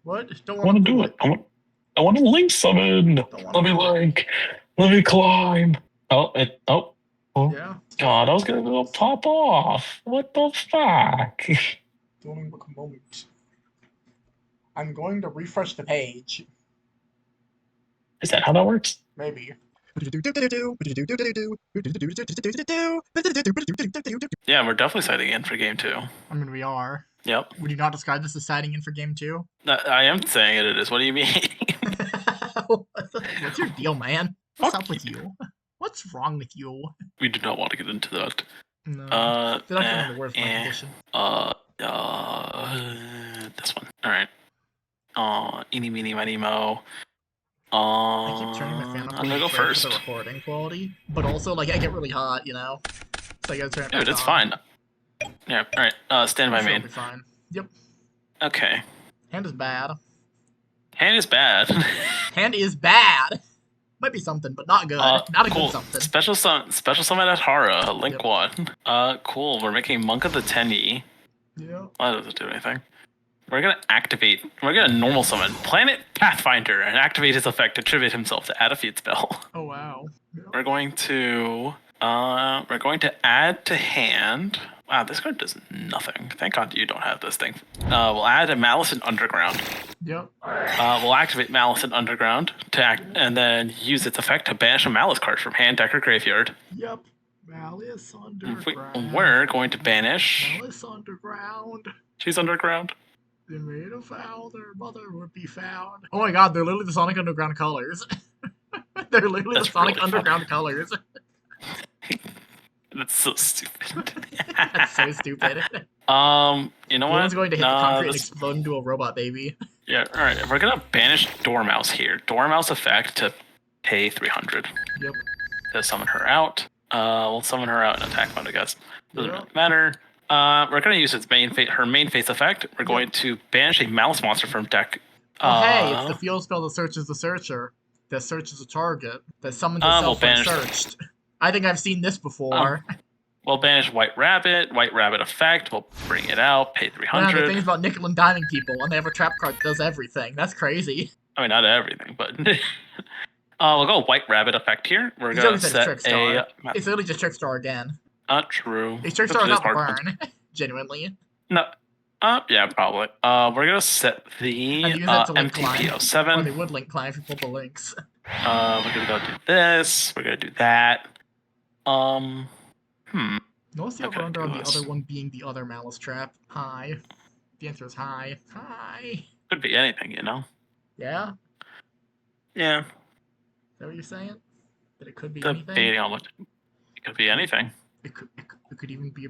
What? Don't I want to do it. I want to link summon. Let me link. Let me climb. Oh. Yeah. God, I was gonna go pop off. What the fuck? Dueling Book moment. I'm going to refresh the page. Is that how that works? Maybe. Yeah, we're definitely sighting in for game 2. I mean, we are. Yep. Would you not describe this as signing in for game 2? I am saying it is. What do you mean? What's your deal, man? What's up with you? What's wrong with you? We do not want to get into that. No. They're not feeling the worst my condition. This one. Alright. Eeny, meeny, miny, mo. I keep turning my fan up. I'm gonna go first. For the recording quality, but also, like, I get really hot, you know? So I gotta turn it back Dude, it's on. fine. Yeah, alright. Stand by main. It'll be fine. Yep. Okay. Hand is bad. Hand is bad. Hand is bad. Might be something, but not good. Not a cool. good something. Special summon at Hara, link 1. Cool. We're making Monk of the Tenyi. Yeah. Why does it do anything? We're gonna normal summon Planet Pathfinder and activate his effect to tribute himself to add a feat spell. Oh wow. Yeah. We're going to add to hand. Wow, this card does nothing. Thank God you don't have this thing. We'll add a Malice in Underground. Yep. We'll activate Malice in Underground and then use its effect to banish a Malice card from hand, deck, or graveyard. Yep. Malice Underground. We're going to banish. Malice Underground. She's underground. They made a vow their mother would be found. Oh my god, they're literally the Sonic Underground colors. They're literally the Sonic really Underground colors. That's so stupid. That's so stupid. You know what? One's going to hit the concrete and explode into a robot baby. Yeah, alright. We're gonna banish Dormouse here. Dormouse effect to pay 300. Yep. To summon her out. We'll summon her out in attack mode, I guess. Doesn't really matter. We're gonna use its her main face effect. We're going to banish a Malice monster from deck. Hey, it's the field spell that searches the searcher. That searches a target. That summons itself when searched. I think I've seen this before. We'll banish White Rabbit. White Rabbit effect. We'll bring it out. Pay 300. Man, the thing's about nickel and diming people, and they have a trap card that does everything. That's crazy. I mean, not everything, but we'll go White Rabbit effect here. We're gonna set a. It's literally just Trickstar again. Not true. It's Trickstar without the burn. Genuinely. No. Yeah, probably. We're gonna set the MTP07. Or they would link climb if you pull the links. We're gonna go do this. We're gonna do that. What's the over under on the other one being the other Malice trap? High. The answer is high. High. Could be anything, you know. Yeah. Yeah. Is that what you're saying? That it could be anything. It could be anything. It could even be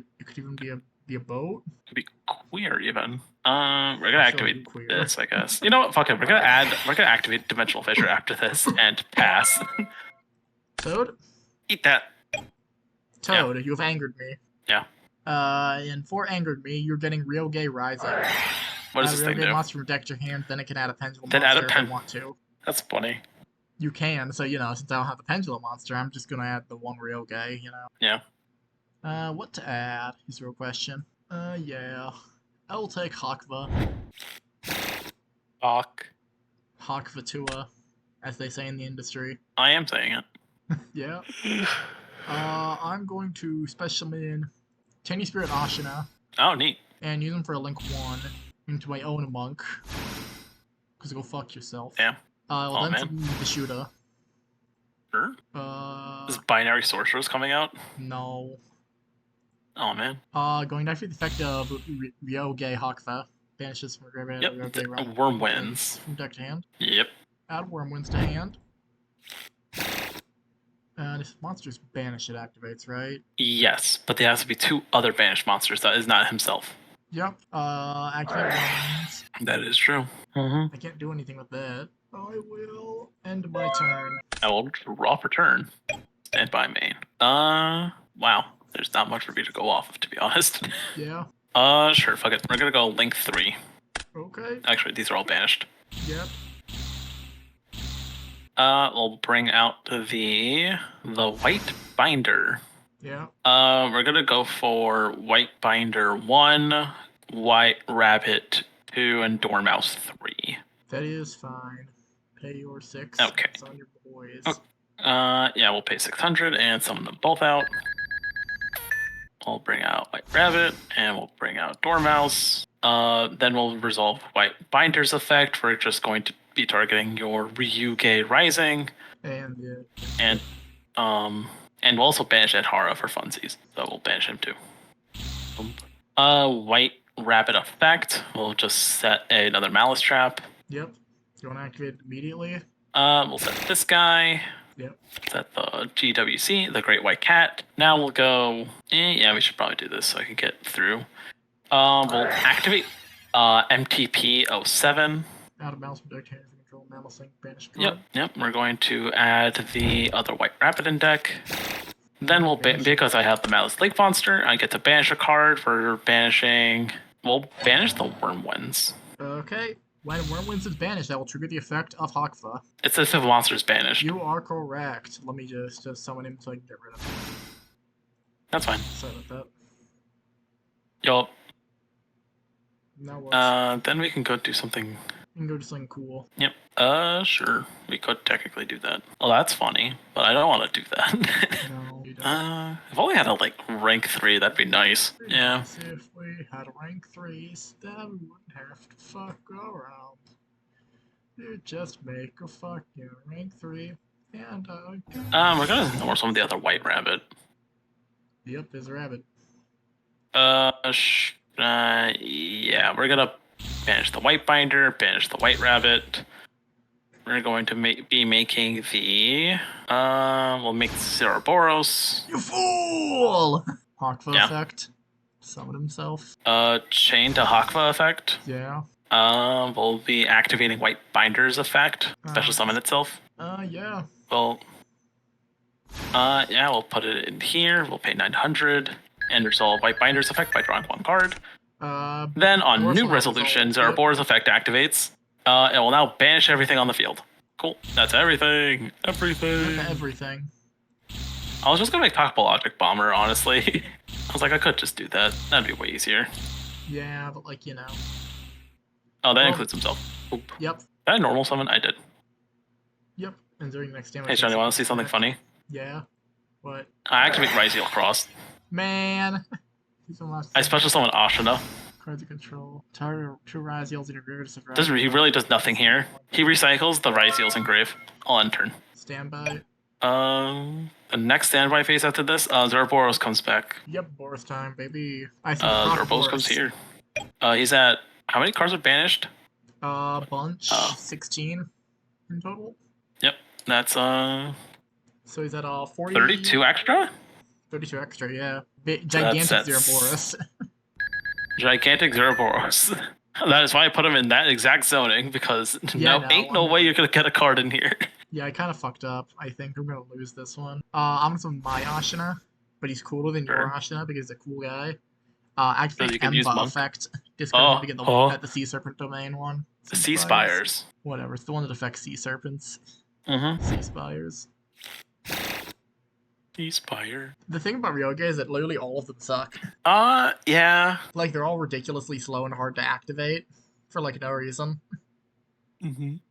a boat. It could be queer even. We're gonna activate this, I guess. You know what? Fuck it. We're gonna activate Dimensional Fissure after this and pass. Toad? Eat that. Toad, you have angered me. Yeah. And for angered me, you're getting Real Gay Rising. What does this thing do? Monster from deck to your hand, then it can add a pendulum monster if you want to. That's funny. You can, so, you know, since I don't have the pendulum monster, I'm just gonna add the one Real Gay, you know? Yeah. What to add is the real question. Yeah. I will take Hakva. Hakvatua, as they say in the industry. I am saying it. Yeah. I'm going to specimen Tenyi Spirit Ashina. Oh, neat. And use them for a link 1 into my own monk. Because go fuck yourself. Yeah. I'll then summon the shooter. Sure. Is Binary Sorcerer's coming out? No. Oh, man. Going to activate the effect of Ryoge Hakva. Banishes from graveyard. Yep. Worm wins. From deck to hand. Yep. Add Worm wins to hand. If monsters banish, it activates, right? Yes, but there has to be 2 other banished monsters that is not himself. Yep. Activate ones. That is true. I can't do anything with that. I will end my turn. I will draw for turn. Stand by main. Wow. There's not much for me to go off of, to be honest. Yeah. Sure, fuck it. We're gonna go link 3. Okay. Actually, these are all banished. Yep. We'll bring out the white binder. Yeah. We're gonna go for white binder 1, white rabbit 2, and dormouse 3. That is fine. Pay your 6. Okay. It's on your boys. Okay. Yeah, we'll pay 600 and summon them both out. We'll bring out white rabbit and we'll bring out dormouse. Then we'll resolve white binder's effect. We're just going to be targeting your Ryuge Rising. And yeah. And we'll also banish Edhara for funsies. So we'll banish him too. White rabbit effect. We'll just set another malice trap. Yep. You want to activate it immediately? We'll set this guy. Yep. Set the GWC, the Great White Cat. Now we'll go. Yeah, we should probably do this so I can get through. We'll activate MTP 07. Out of mouse from deck, hand control, mammal sync, banish card. Yep. We're going to add the other white rabbit in deck. Then we'll because I have the Malice Lake Monster, I get to banish a card for banishing. We'll banish the Wormwinds. Okay. When Wormwinds is banished, that will trigger the effect of Hakva. It's as if a monster is banished. You are correct. Let me just summon him so I can get rid of him. That's fine. Sorry about that. Yup. Now what? Then we can go do something. We can go do something cool. Yep. Sure. We could technically do that. Well, that's funny, but I don't want to do that. No, you don't. If only I had a rank 3, that'd be nice. Yeah. Nice if we had rank 3s, then we wouldn't have to fuck around. You just make a fucking rank 3, and we're gonna ignore some of the other white rabbit. Yep, there's a rabbit. Yeah, we're gonna banish the white binder, banish the white rabbit. We're going to be making the we'll make Ceroboros. You fool! Hakva Yeah. effect. Summon himself. Chain to Hakva effect. Yeah. We'll be activating white binder's effect, special summon itself. Yeah. Well, yeah, we'll put it in here. We'll pay 900 and resolve white binder's effect by drawing 1 card. Then on new resolution, Ceroboros effect activates. It will now banish everything on the field. Cool. That's everything. Everything. I was just gonna make Topologic Bomber, honestly. I was like, I could just do that. That'd be way easier. Yeah, but like, you know. Oh, that includes himself. Oop. Yep. Did I normal summon? I did. Yep. And during next damage. Hey, Johnny, want to see something funny? Yeah. What? I activate Ryzeal Cross. Man. I special summon Ashina. Cards of control. Target 2 Ryzeals in your graveyard. He really does nothing here. He recycles the Ryzeals in grave. I'll end turn. Standby. The next standby phase after this, Ceroboros comes back. Yep, Boris time, baby. I see. Ceroboros comes here. He's at how many cards are banished? Bunch. 16 in total. Yep, that's So he's at 40. 32 extra. 32 extra, yeah. Gigantic Ceroboros. Gigantic Ceroboros. That is why I put him in that exact zoning, because ain't no way you're gonna get a card in here. Yeah, I kind of fucked up. I think I'm gonna lose this one. I'm gonna summon my Ashina, but he's cooler than your Ashina because he's a cool guy. Activate Emba effect. Discard to get the Sea Serpent domain one. The Sea Spires. Whatever, it's the one that affects Sea Serpents. Sea Spires. Sea Spire. The thing about Ryuge is that literally all of them suck. Yeah. Like, they're all ridiculously slow and hard to activate for, like, no reason. What am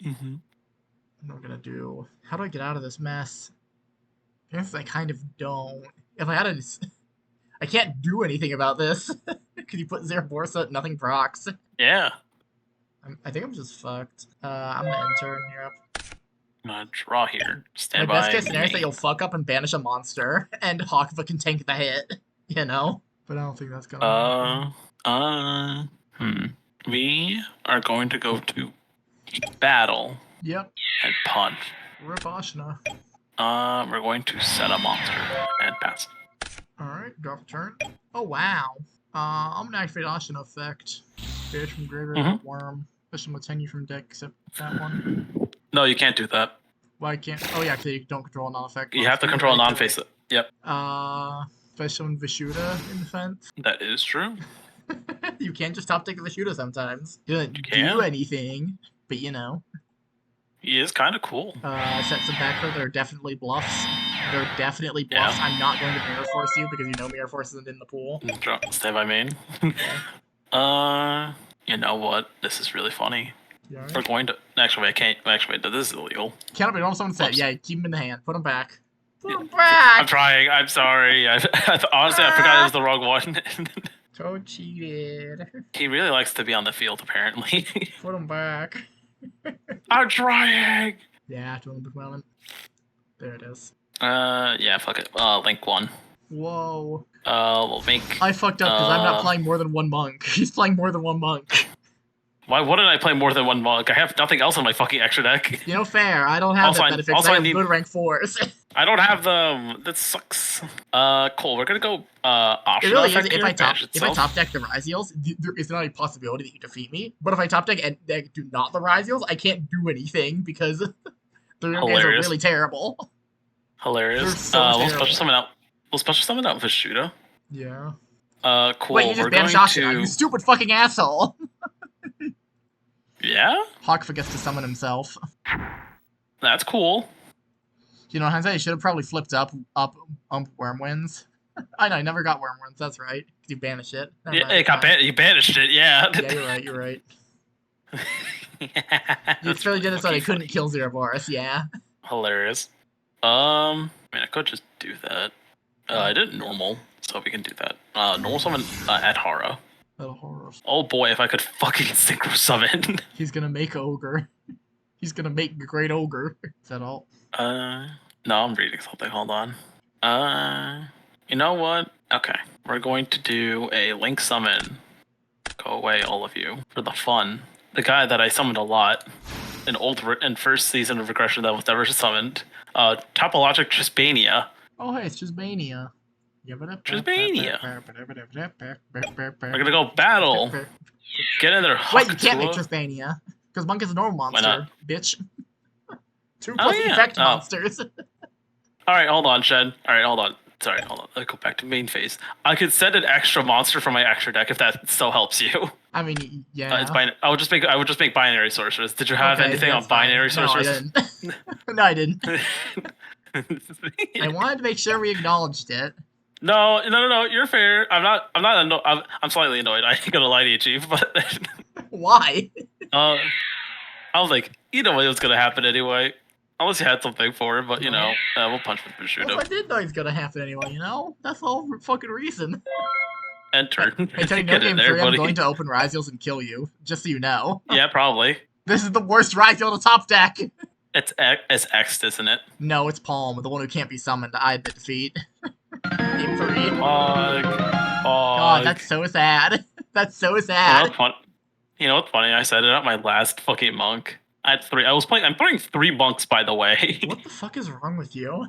I gonna do? How do I get out of this mess? I guess I kind of don't. If I had a... I can't do anything about this. Because you put Ceroboros out, nothing procs. Yeah. I think I'm just fucked. I'm gonna enter in Europe. I'm gonna draw here. Stand by. My best case scenario is that you'll fuck up and banish a monster, and Hakva can tank the hit, you know? But I don't think that's gonna happen. We are going to go to battle. Yep. And punch. Rip Ashina. We're going to set a monster and pass. Alright, draw for turn. Oh, wow. I'm gonna activate Ashina effect. Fish from graveyard, worm. Special continue from deck, except that one. No, you can't do that. Why can't? Oh yeah, because you don't control a non-effect. You have to control a non-face. Yep. If I summon Vishuda in defense. That is true. You can't just top deck Vishuda sometimes. He doesn't You do can. anything, but you know. He is kind of cool. Set some back row. There are definitely bluffs. There are definitely bluffs. Yeah. I'm not going to Mirror Force you because you know Mirror Force isn't in the pool. Stay by main. Okay. You know what? This is really funny. Yeah. We're going to. Actually, I can't. Actually, wait, this is illegal. Cannot be normal summon set. Oops. Yeah, keep him in the hand. Put him back. Put him back! I'm trying. I'm sorry. Honestly, I forgot it was the wrong one. Toad cheated. He really likes to be on the field, apparently. Put him back. I'm trying! Yeah, to him moment. There it is. Yeah, fuck it. Link 1. Whoa. We'll make... I fucked up because I'm not playing more than one monk. He's playing more than one monk. Why wouldn't I play more than one monk? I have nothing else on my fucking extra deck. You know, fair. I don't have Also, that benefit. also I I have need- good rank 4s. I don't have them. That sucks. Cool. We're gonna go It optional really is. effect If here. I top itself. deck the Ryziels, there is not a possibility that you defeat me. But if I top deck and do not the Ryziels, I can't do anything because the guys are Hilarious. really terrible. Hilarious. They're so We'll terrible. special summon out. We'll special summon out Vishuda. Yeah. Cool. Wait, you just We're banished going Ashina, to. you stupid fucking asshole! Yeah, Hawk forgets to summon himself. that's cool. You know, hindsight, you should have probably flipped up Wormwinds. I know, I never got Wormwinds, that's right. Because you banished it. Never Yeah, mind, it got fine. you banished it. Yeah. Yeah, you're right. You really did it so they couldn't kill Zeraboris, yeah. Hilarious. I mean, I could just do that. I did normal, so we can do that. Normal summon Adhara. Little horror. Oh boy, if I could fucking synchro summon. He's gonna make Ogre. He's gonna make a great Ogre. Is that all? No, I'm reading something. Hold on. You know what? Okay, we're going to do a Link summon. Go away, all of you, for the fun. The guy that I summoned a lot in first season of Regression that was never summoned. Topologic Trispania. Oh, hey, it's just Mania. Trispania. We're gonna go battle. Get in there. Wait, you can't make Hucktua. Trispania. Because Monk is a normal monster, not? bitch. 2 Oh, plus yeah. effect Oh. monsters. Alright, hold on, Shed. Alright, hold on. Sorry, hold on. Let's go back to main phase. I could send an extra monster from my extra deck if that still helps you. I mean, yeah. It's I would just make binary sorcerers. Did you have Okay, anything on that's fine. binary No, I sorcerers? didn't. No, I didn't. I wanted to make sure we acknowledged it. No. You're fair. I'm slightly annoyed. I ain't gonna lie to you, Chief. But Why? I was like, you know what was gonna happen anyway. Unless you had something for it, but you know, we'll punch with Well, Bushido. I did know it's gonna happen anyway, you know? That's the whole fucking reason. Enter. Hey, Tony, no Get in game there, 3, I'm buddy. going to open Ryziels and kill you, just so you know. Yeah, probably. This is the worst Ryziel to top deck! It's X, isn't it? No, it's Palm, the one who can't be summoned. I had the defeat. Game 3. God, that's so sad. That's so sad. You know what's funny? I said it at my last fucking monk. I had 3. I'm playing 3 monks, by the way. What the fuck is wrong with you?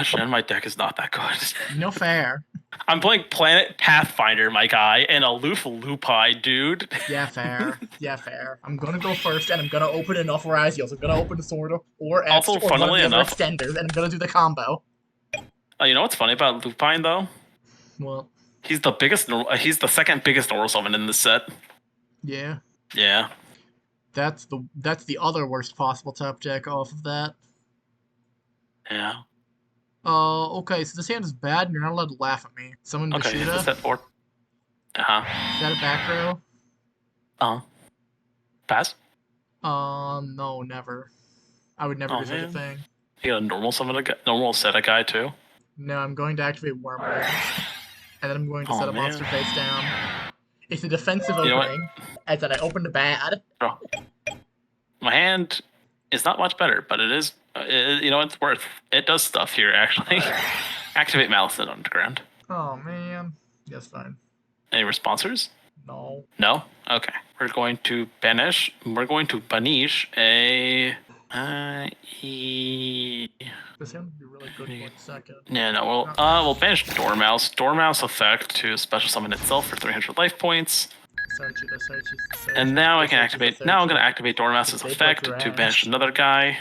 Shen, my deck is not that good. No fair. I'm playing Planet Pathfinder, my guy, and Aloof Lupi, dude. Yeah, fair. Yeah, fair. I'm gonna go first, and I'm gonna open enough Ryziels. I'm gonna open the Sword or X Also, or one of funnily the other enough- extenders, and I'm gonna do the combo. You know what's funny about Lupine, though? Well, He's the second biggest normal summon in this set. yeah. Yeah. That's the other worst possible top deck off of that. Yeah. Okay, so this hand is bad, and you're not allowed to laugh at me. Summon Okay, Vishuda. is that 4? Uh-huh. Is that a back row? Pass? No, never. I would never Oh, do such a man. thing. You got a normal set a guy, too? No, I'm going to activate Wormwood. And then I'm going to Oh, set a man. monster face down. It's a defensive You know what? opening. I said I opened a bad. Bro. My hand is not much better, but it is, you know, it's worth. It does stuff here, actually. Activate Malice in Underground. Oh, man. Yes, fine. Any responsors? No. No? Okay. We're going to banish a... This hand would be really good for a second. Yeah, no, we'll banish Dormouse. Dormouse effect to special summon itself for 300 life points. Search. And now I can activate. Now I'm going to activate Dormouse's effect to banish another guy.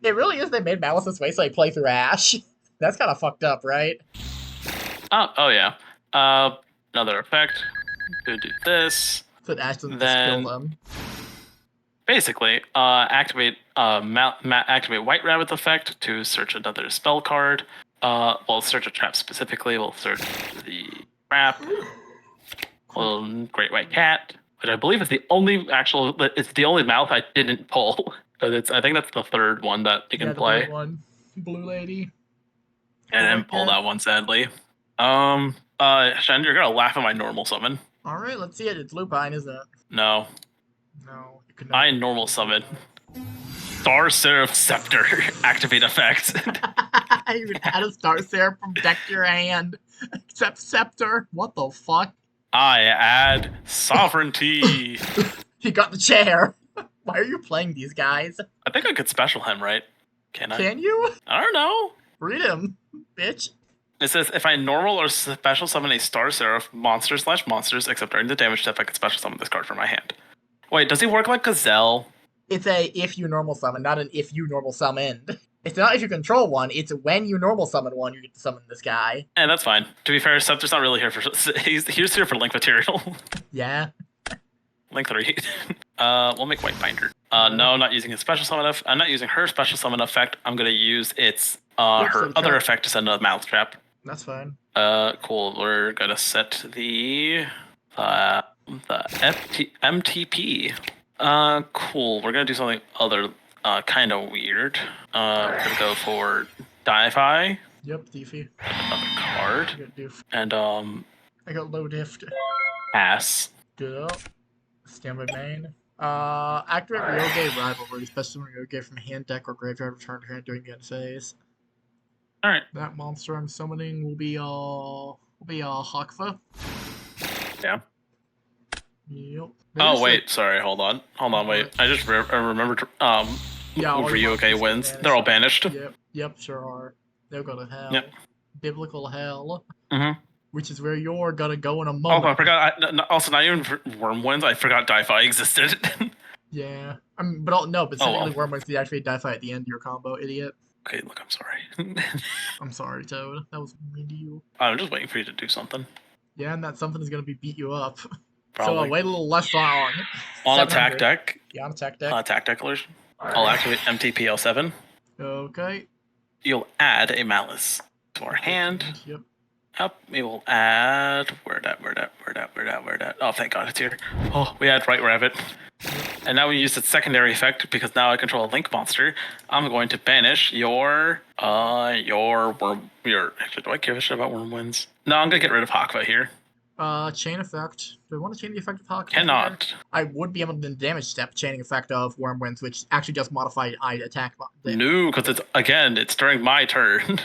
It really is. They made Malice this way so I play through Ash. That's kind of fucked up, right? Oh yeah. Another effect. Go do this. So Ash doesn't just kill Then them. basically, activate activate White Rabbit effect to search another spell card. We'll search a trap specifically. We'll search the trap. Great White Cat, which I believe is the only it's the only mouth I didn't pull. I think that's the third one that you can play. The third one. Blue Lady. And I didn't pull that one, sadly. Shen, you're gonna laugh at my normal summon. Alright, let's see it. It's Lupine, isn't it? No. No. I normal summon. Star Seraph Scepter. Activate effect. You can add a Star Seraph from deck to your hand. Except Scepter. What the fuck? I add Sovereignty. He got the chair. Why are you playing these guys? I think I could special him, right? Can I? Can you? I don't know. Read him, bitch. It says, if I normal or special summon a Star Seraph monsters, except during the damage step, I can special summon this card from my hand. Wait, does he work like Gazelle? It's a if you normal summon, not an if you normal summoned. It's not if you control one, it's when you normal summon one, you get to summon this guy. And that's fine. To be fair, Scepter's not really here for... He's here for Link material. Yeah. Link 3. We'll make White Binder. No, I'm not using his special summon I'm not using her special summon effect. I'm going to use its her other effect to send a mouth trap. That's fine. Cool. We're going to set the MTP. Cool. We're going to do something other kind of weird. We're going to go for Di-Fi. Yep, Deefy. Another card. And I got low diff. Pass. Good. Standby main. Activate Ryoge Rivalry, special Ryoge from hand, deck, or graveyard, return to hand during the end phase. Alright. That monster I'm summoning will be Hakfa. Yeah. Yep. Oh wait, sorry, hold on, wait. I just remembered Ryoge wins. They're all banished. Yep, sure are. They'll go to hell. Yep. Biblical hell. Mm-hmm. Which is where you're gonna go in a moment. Oh, I forgot. Also, not even Wormwinds. I forgot Di-Fi existed. Yeah. Specifically Wormwinds deactivate Di-Fi at the end of your combo, idiot. Okay, look, I'm sorry. I'm sorry, Toad. That was mean to you. I'm just waiting for you to do something. Yeah, and that something is gonna be beat you up. Probably. So wait a little less long. On attack deck. Yeah, on attack deck. Attack declaration. I'll activate MTPL7. Okay. You'll add a Malice to our hand. Yep. Yep, we will add... Where that? Oh, thank God, it's here. Oh, we add White Rabbit. And now we use its secondary effect, because now I control a Link monster. I'm going to banish your Actually, do I give a shit about Wormwinds? No, I'm going to get rid of Hakva here. Chain effect. Do I want to chain the effect of Hakva? Cannot. Here? I would be able to damage step chaining effect of Wormwinds, which actually just modified attack. No, because it's during my turn.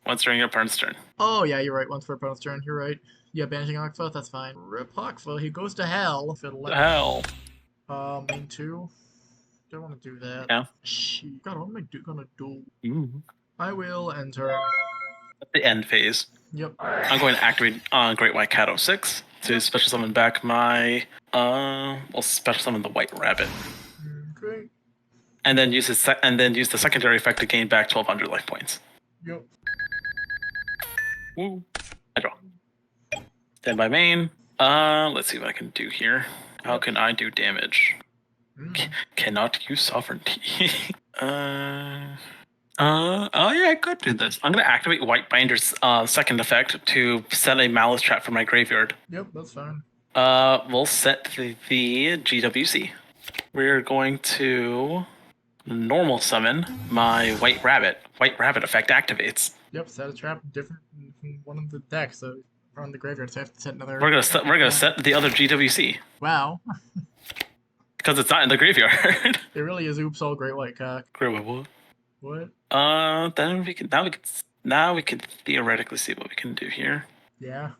Once during your opponent's turn. Oh yeah, you're right. Once for opponent's turn, you're right. Yeah, banishing Hakva, that's fine. Rip Hakva, he goes to hell. Hell. Main 2. Don't want to do that. Yeah. Shit. God, what am I gonna do? Mm. I will enter. At the end phase. Yep. I'm going to activate Great White Cat 06 to special summon back my we'll special summon the White Rabbit. Okay. And then use the secondary effect to gain back 1,200 life points. Yep. Woo. I draw. Stand by main. Let's see what I can do here. How can I do damage? Cannot use sovereignty. Oh yeah, I could do this. I'm gonna activate White Binder's second effect to set a Malice trap for my graveyard. Yep, that's fine. We'll set the GWC. We're going to normal summon my White Rabbit. White Rabbit effect activates. Yep, set a trap different from one of the decks, so from the graveyard, so I have to set another. We're gonna set the other GWC. Wow. Because it's not in the graveyard. It really is oops all Great White Cock. Great White what? What? Then now we can theoretically see what we can do here. Yeah.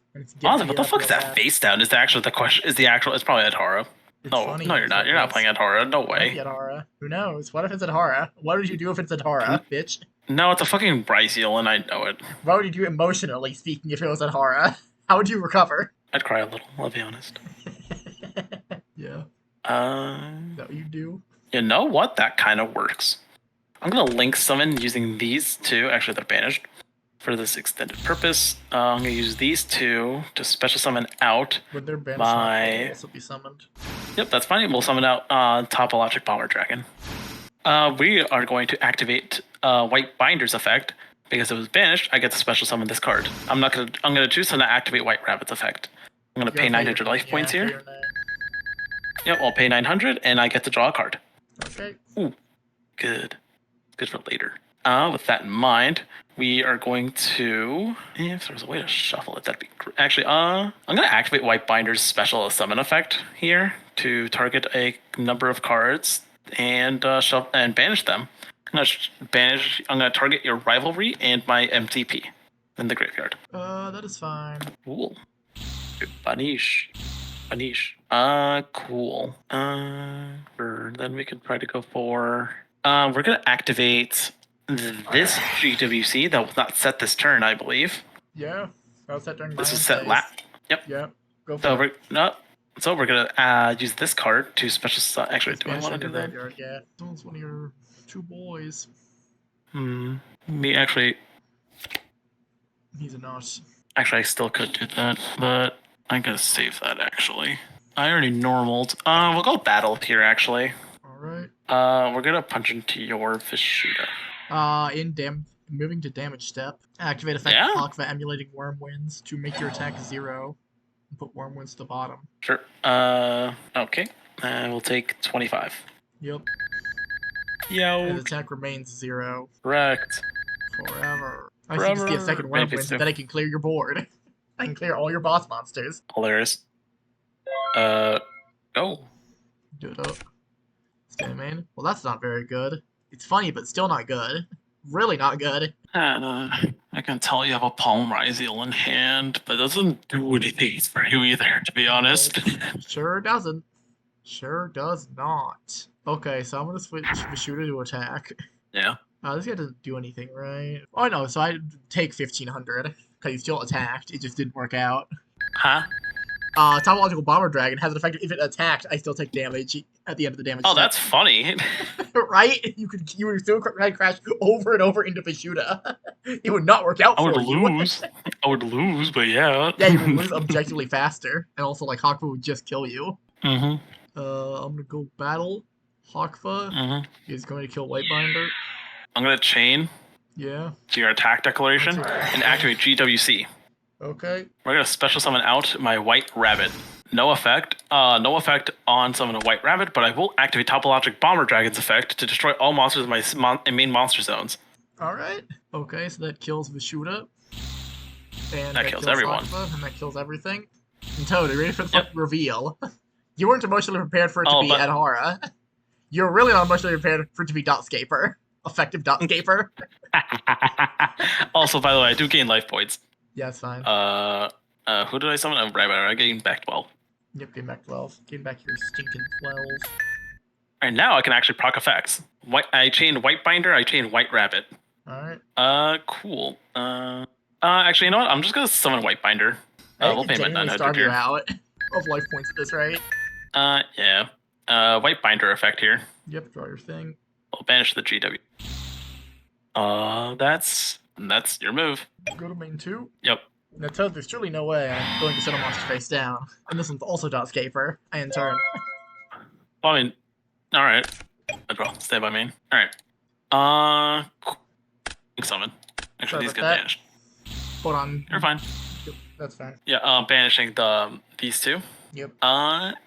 Honestly, what the fuck is that face down? Is actually the question? It's probably Adhara. No, you're not. You're not playing Adhara. No way. Adhara. Who knows? What if it's Adhara? What would you do if it's Adhara, bitch? No, it's a fucking Bryceal, and I know it. What would you do emotionally speaking if it was Adhara? How would you recover? I'd cry a little. I'll be honest. Yeah. Is that what you do? You know what? That kind of works. I'm gonna link summon using these two. Actually, they're banished for this extended purpose. I'm gonna use these two to special summon out. Would their banished my... also be summoned? Yep, that's fine. We'll summon out Topologic Bomber Dragon. We are going to activate White Binder's effect because it was banished. I get to special summon this card. I'm gonna choose to not activate White Rabbit's effect. I'm gonna pay 900 life points here. Yep, I'll pay 900 and I get to draw a card. Okay. Ooh, good. Good for later. With that in mind, we are going to... If there's a way to shuffle it, that'd be great. Actually, I'm going to activate White Binder's special summon effect here to target a number of cards and banish them. I'm going to target your Rivalry and my MTP in the graveyard. That is fine. Cool. Banish. Cool. Then we could try to go for... we're going to activate this GWC that will not set this turn, I believe. Yeah, that was set during this is set last. Yep. Yeah, go for it. So we're going to use this card to special... Actually, do I want to do that? Yeah, that's one of your two boys. Me actually... He's a nut. Actually, I still could do that, but I'm going to save that, actually. I already normaled. We'll go battle here, actually. Alright. We're going to punch into your Vishuda. Moving to damage step. Activate effect Hakva emulating Wormwinds to make your attack 0. And put Wormwinds to the bottom. Sure. Okay. We'll take 25. Yep. Yo. And the attack remains 0. Correct. Forever. I see just get second Wormwinds, and then I can clear your board. I can clear all your boss monsters. Hilarious. Go. Do it up. Stay main. Well, that's not very good. It's funny, but still not good. Really not good. I can tell you have a Palmrise Eel in hand, but it doesn't do anything for you either, to be honest. Sure doesn't. Sure does not. Okay, so I'm gonna switch Vishuda to attack. Yeah. This guy doesn't do anything, right? Oh no, so I take 1500 because he still attacked. It just didn't work out. Huh? Topological Bomber Dragon has an effect if it attacked, I still take damage at the end of the damage. Oh, that's funny. Right? You would still crash over and over into Vishuda. It would not work out for you. I would lose, but yeah. Yeah, you would lose objectively faster, and also like Hakva would just kill you. Mm-hmm. I'm gonna go battle. Hakva is going to kill White Binder. I'm gonna chain. Yeah. To your attack declaration and activate GWC. Okay. We're gonna special summon out my White Rabbit. No effect. No effect on summon a White Rabbit, but I will activate Topologic Bomber Dragon's effect to destroy all monsters in my main monster zones. Alright. Okay, so that kills Vishuda. And that kills everyone. Hakva, and that kills everything. And Toad, are you ready for the reveal? You weren't emotionally prepared for it to be Adhara. You're really not emotionally prepared for it to be Dotscaper. Effective Dotscaper. Also, by the way, I do gain life points. Yeah, it's fine. Who did I summon? Oh, Rabbit. I gained back 12. Yep, gain back 12. Gain back your stinking 12. Alright, now I can actually proc effects. I chain White Binder, I chain White Rabbit. Alright. Cool. Actually, you know what? I'm just gonna summon White Binder. We'll pay my 900 here. Out of life points at this rate. Yeah. White Binder effect here. Yep, draw your thing. I'll banish the GW. That's your move. Go to main 2. Yep. Now, Toad, there's truly no way I'm going to set a monster face down. And this one's also Dotscaper. I in turn. Well, I mean, alright. Stay by main. Alright. Summon. Actually, these get banished. Hold on. You're fine. Yep, that's fine. Yeah, banishing these two. Yep.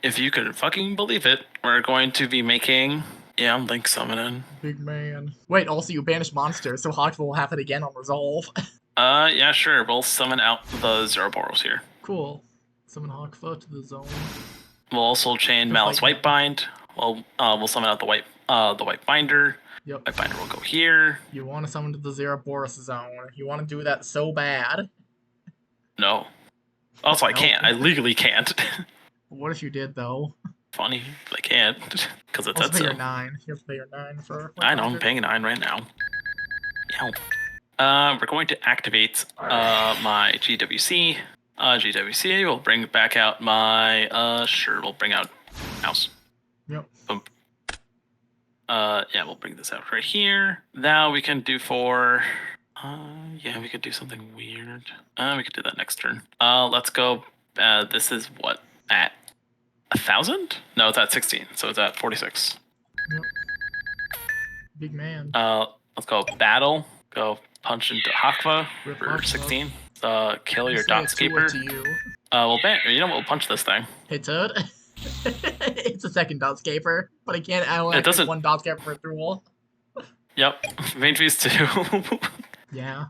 If you could fucking believe it, we're going to be making... Yeah, I'm Link summoning. Big man. Wait, also you banish monsters, so Hakva will have it again on resolve. Yeah, sure. We'll summon out the Zeroboros here. Cool. Summon Hakva to the zone. We'll also chain Malice Whitebind. We'll summon out the White Binder. Yep. White Binder will go here. You want to summon to the Zeroboros zone. You want to do that so bad. No. Also, I can't. I legally can't. What if you did, though? Funny, but I can't. Because it's pay your 9. You have to pay your 9 for... I know, I'm paying 9 right now. Yeah. We're going to activate my GWC. GWC will bring back out my... we'll bring out Mouse. Yep. Boom. Yeah, we'll bring this out right here. Now we can do for. Yeah, we could do something weird. We could do that next turn. Let's go. This is what at 1,000? No, it's at 16, so it's at 46. Yep. Big man. Let's go battle. Go punch into Hakva Rip for Hakva. 16. Kill your Say a Dotscaper. to you. Well, you know what? We'll punch this thing. Hey, Toad. It's a second Dotscaper, but I can't. I only have one Dotscaper per duel. Yep, range is 2. Yeah.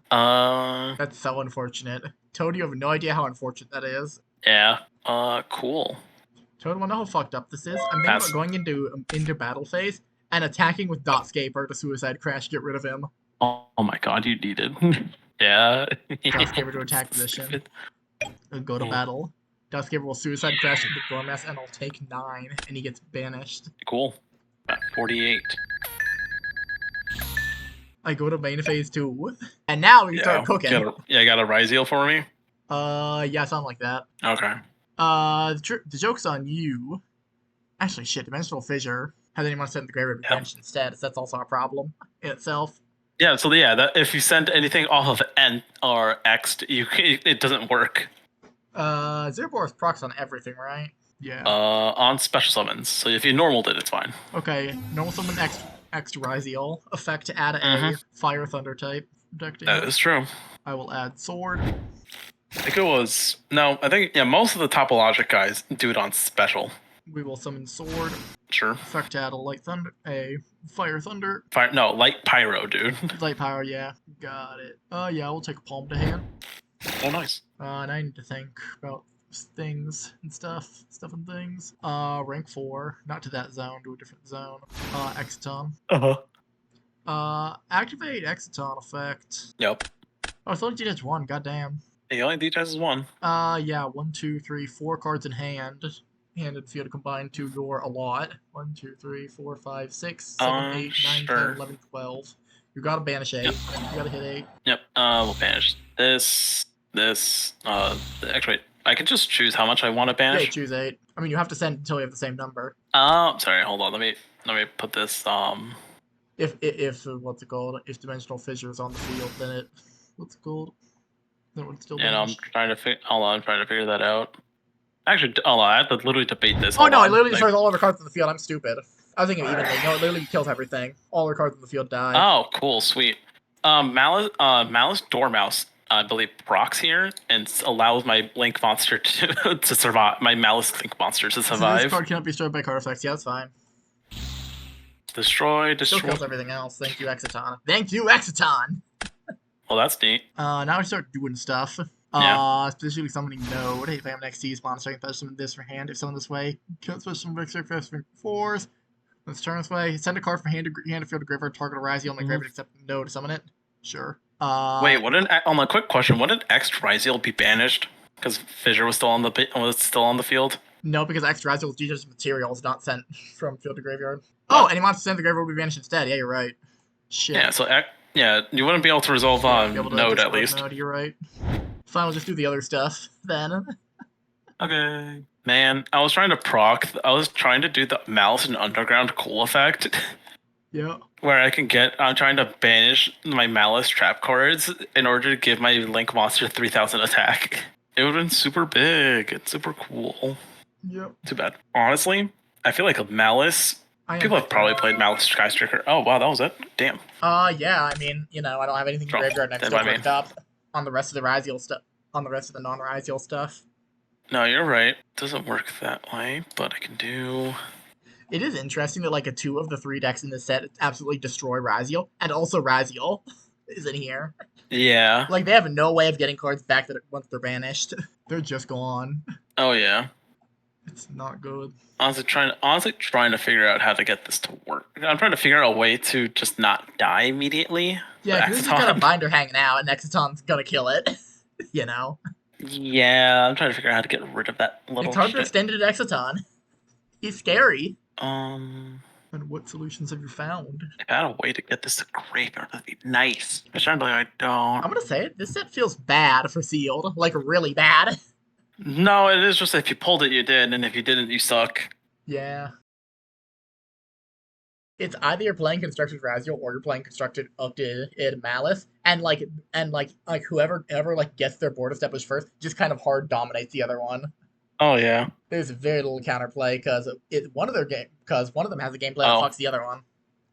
That's so unfortunate. Toad, you have no idea how unfortunate that is. Yeah. Cool. Toad, wanna know how fucked up this is? I'm thinking about going into battle phase and attacking with Dotscaper to Suicide Crash, get rid of him. Oh my god, you need it. Yeah. Dotscaper to attack position. Go to battle. Dotscaper will Suicide Crash into Gormass and I'll take 9, and he gets banished. Cool. At 48. I go to main phase 2, and now we start cooking. You got a Ryzeal for me? Yeah, something like that. Okay. The joke's on you. Actually, shit, Dimensional Fissure has anyone send the Graveyard Revenge instead, so that's also a problem in itself. Yeah, so that if you send anything off of N or X, it doesn't work. Zerbor's procs on everything, right? Yeah. On special summons. So if you normaled it, it's fine. Okay, normal summon X to Ryzeal. Effect to add a Fire Thunder type. That is true. I will add Sword. I think it was most of the topologic guys do it on special. We will summon Sword. Sure. Effect to add a Fire Thunder. Light Pyro, dude. Light Pyro, yeah. Got it. Yeah, we'll take a Palm to hand. Oh, nice. And I need to think about things and stuff and things. Rank 4, not to that zone, to a different zone. Exciton. Activate Exciton effect. Yep. Oh, I thought it did 1, goddamn. He only detaches 1. Yeah, 1, 2, 3, 4 cards in hand. Handed field combined to your a lot. 1, 2, 3, 4, 5, 6, 7, 8, 9, 10, 11, 12. You gotta banish 8. Yep. You gotta hit 8. Yep. We'll banish this. Actually, I can just choose how much I want to banish. Yeah, choose 8. I mean, you have to send until you have the same number. Sorry, hold on. Let me put this. If what's it called? If Dimensional Fissure is on the field, then it what's it called? Then it would still. And I'm trying to figure that out. Actually, hold on, I have to literally debate this. Oh no, it literally destroys all of the cards in the field. I'm stupid. I was thinking evenly. No, it literally kills everything. All the cards in the field die. Oh, cool, sweet. Malice Dormouse, I believe, procs here and allows my Link monster to survive. My Malice Link monster to survive. So this card cannot be destroyed by card effects. Yeah, that's fine. Destroy. Still kills everything else. Thank you, Exciton. Thank you, Exciton. Well, that's neat. Now we start doing stuff. Specifically summoning Node. If I have an XT sponsor, I can special summon this for hand. If summoned this way, can't special summon extra for 4s. Let's turn this way. Send a card from hand to field to graveyard. Target a Ryzeal on my graveyard except Node to summon it. Sure. Wait, on a quick question, wouldn't X Ryzeal be banished because Fissure was still on the field? No, because X Ryzeal is just materials, not sent from field to graveyard. What? Oh, any monster sent to the graveyard will be banished instead. Yeah, you're right. Shit. Yeah, so you wouldn't be able to resolve Node at least. Node, you're right. Fine, we'll just do the other stuff then. Okay. Man, I was trying to do the Malice and Underground cool effect. Yeah. Where I'm trying to banish my Malice trap cards in order to give my Link monster 3,000 attack. It would have been super big and super cool. Yep. Too bad. Honestly, I feel like a Malice. People have probably played Malice Skystriker. Oh wow, that was it. Damn. Yeah. I mean, I don't have anything in graveyard, and I'm still picked up on the rest of the Ryzeal stuff. On the rest of the non-Ryzeal stuff. No, you're right. It doesn't work that way, but I can do. It is interesting that like 2 of the 3 decks in this set absolutely destroy Ryzeal, and also Ryzeal is in here. Yeah. Like they have no way of getting cards back that once they're banished. They're just gone. Oh yeah. It's not good. Honestly, trying to figure out how to get this to work. I'm trying to figure out a way to just not die immediately. Yeah, because this is got a binder hanging out, and Exciton's gonna kill it. Yeah, I'm trying to figure out how to get rid of that little. It's hard to extend it to Exciton. He's scary. And what solutions have you found? I got a way to get this to graveyard. That'd be nice. But certainly I don't. I'm gonna say it. This set feels bad for sealed, like really bad. No, it is just if you pulled it, you did, and if you didn't, you suck. Yeah. It's either you're playing Constructed Razio or you're playing Constructed Ucted Malice, and whoever ever like gets their board established first just kind of hard dominates the other one. Oh yeah. There's very little counterplay because one of them has a gameplay that Oh. fucks the other one,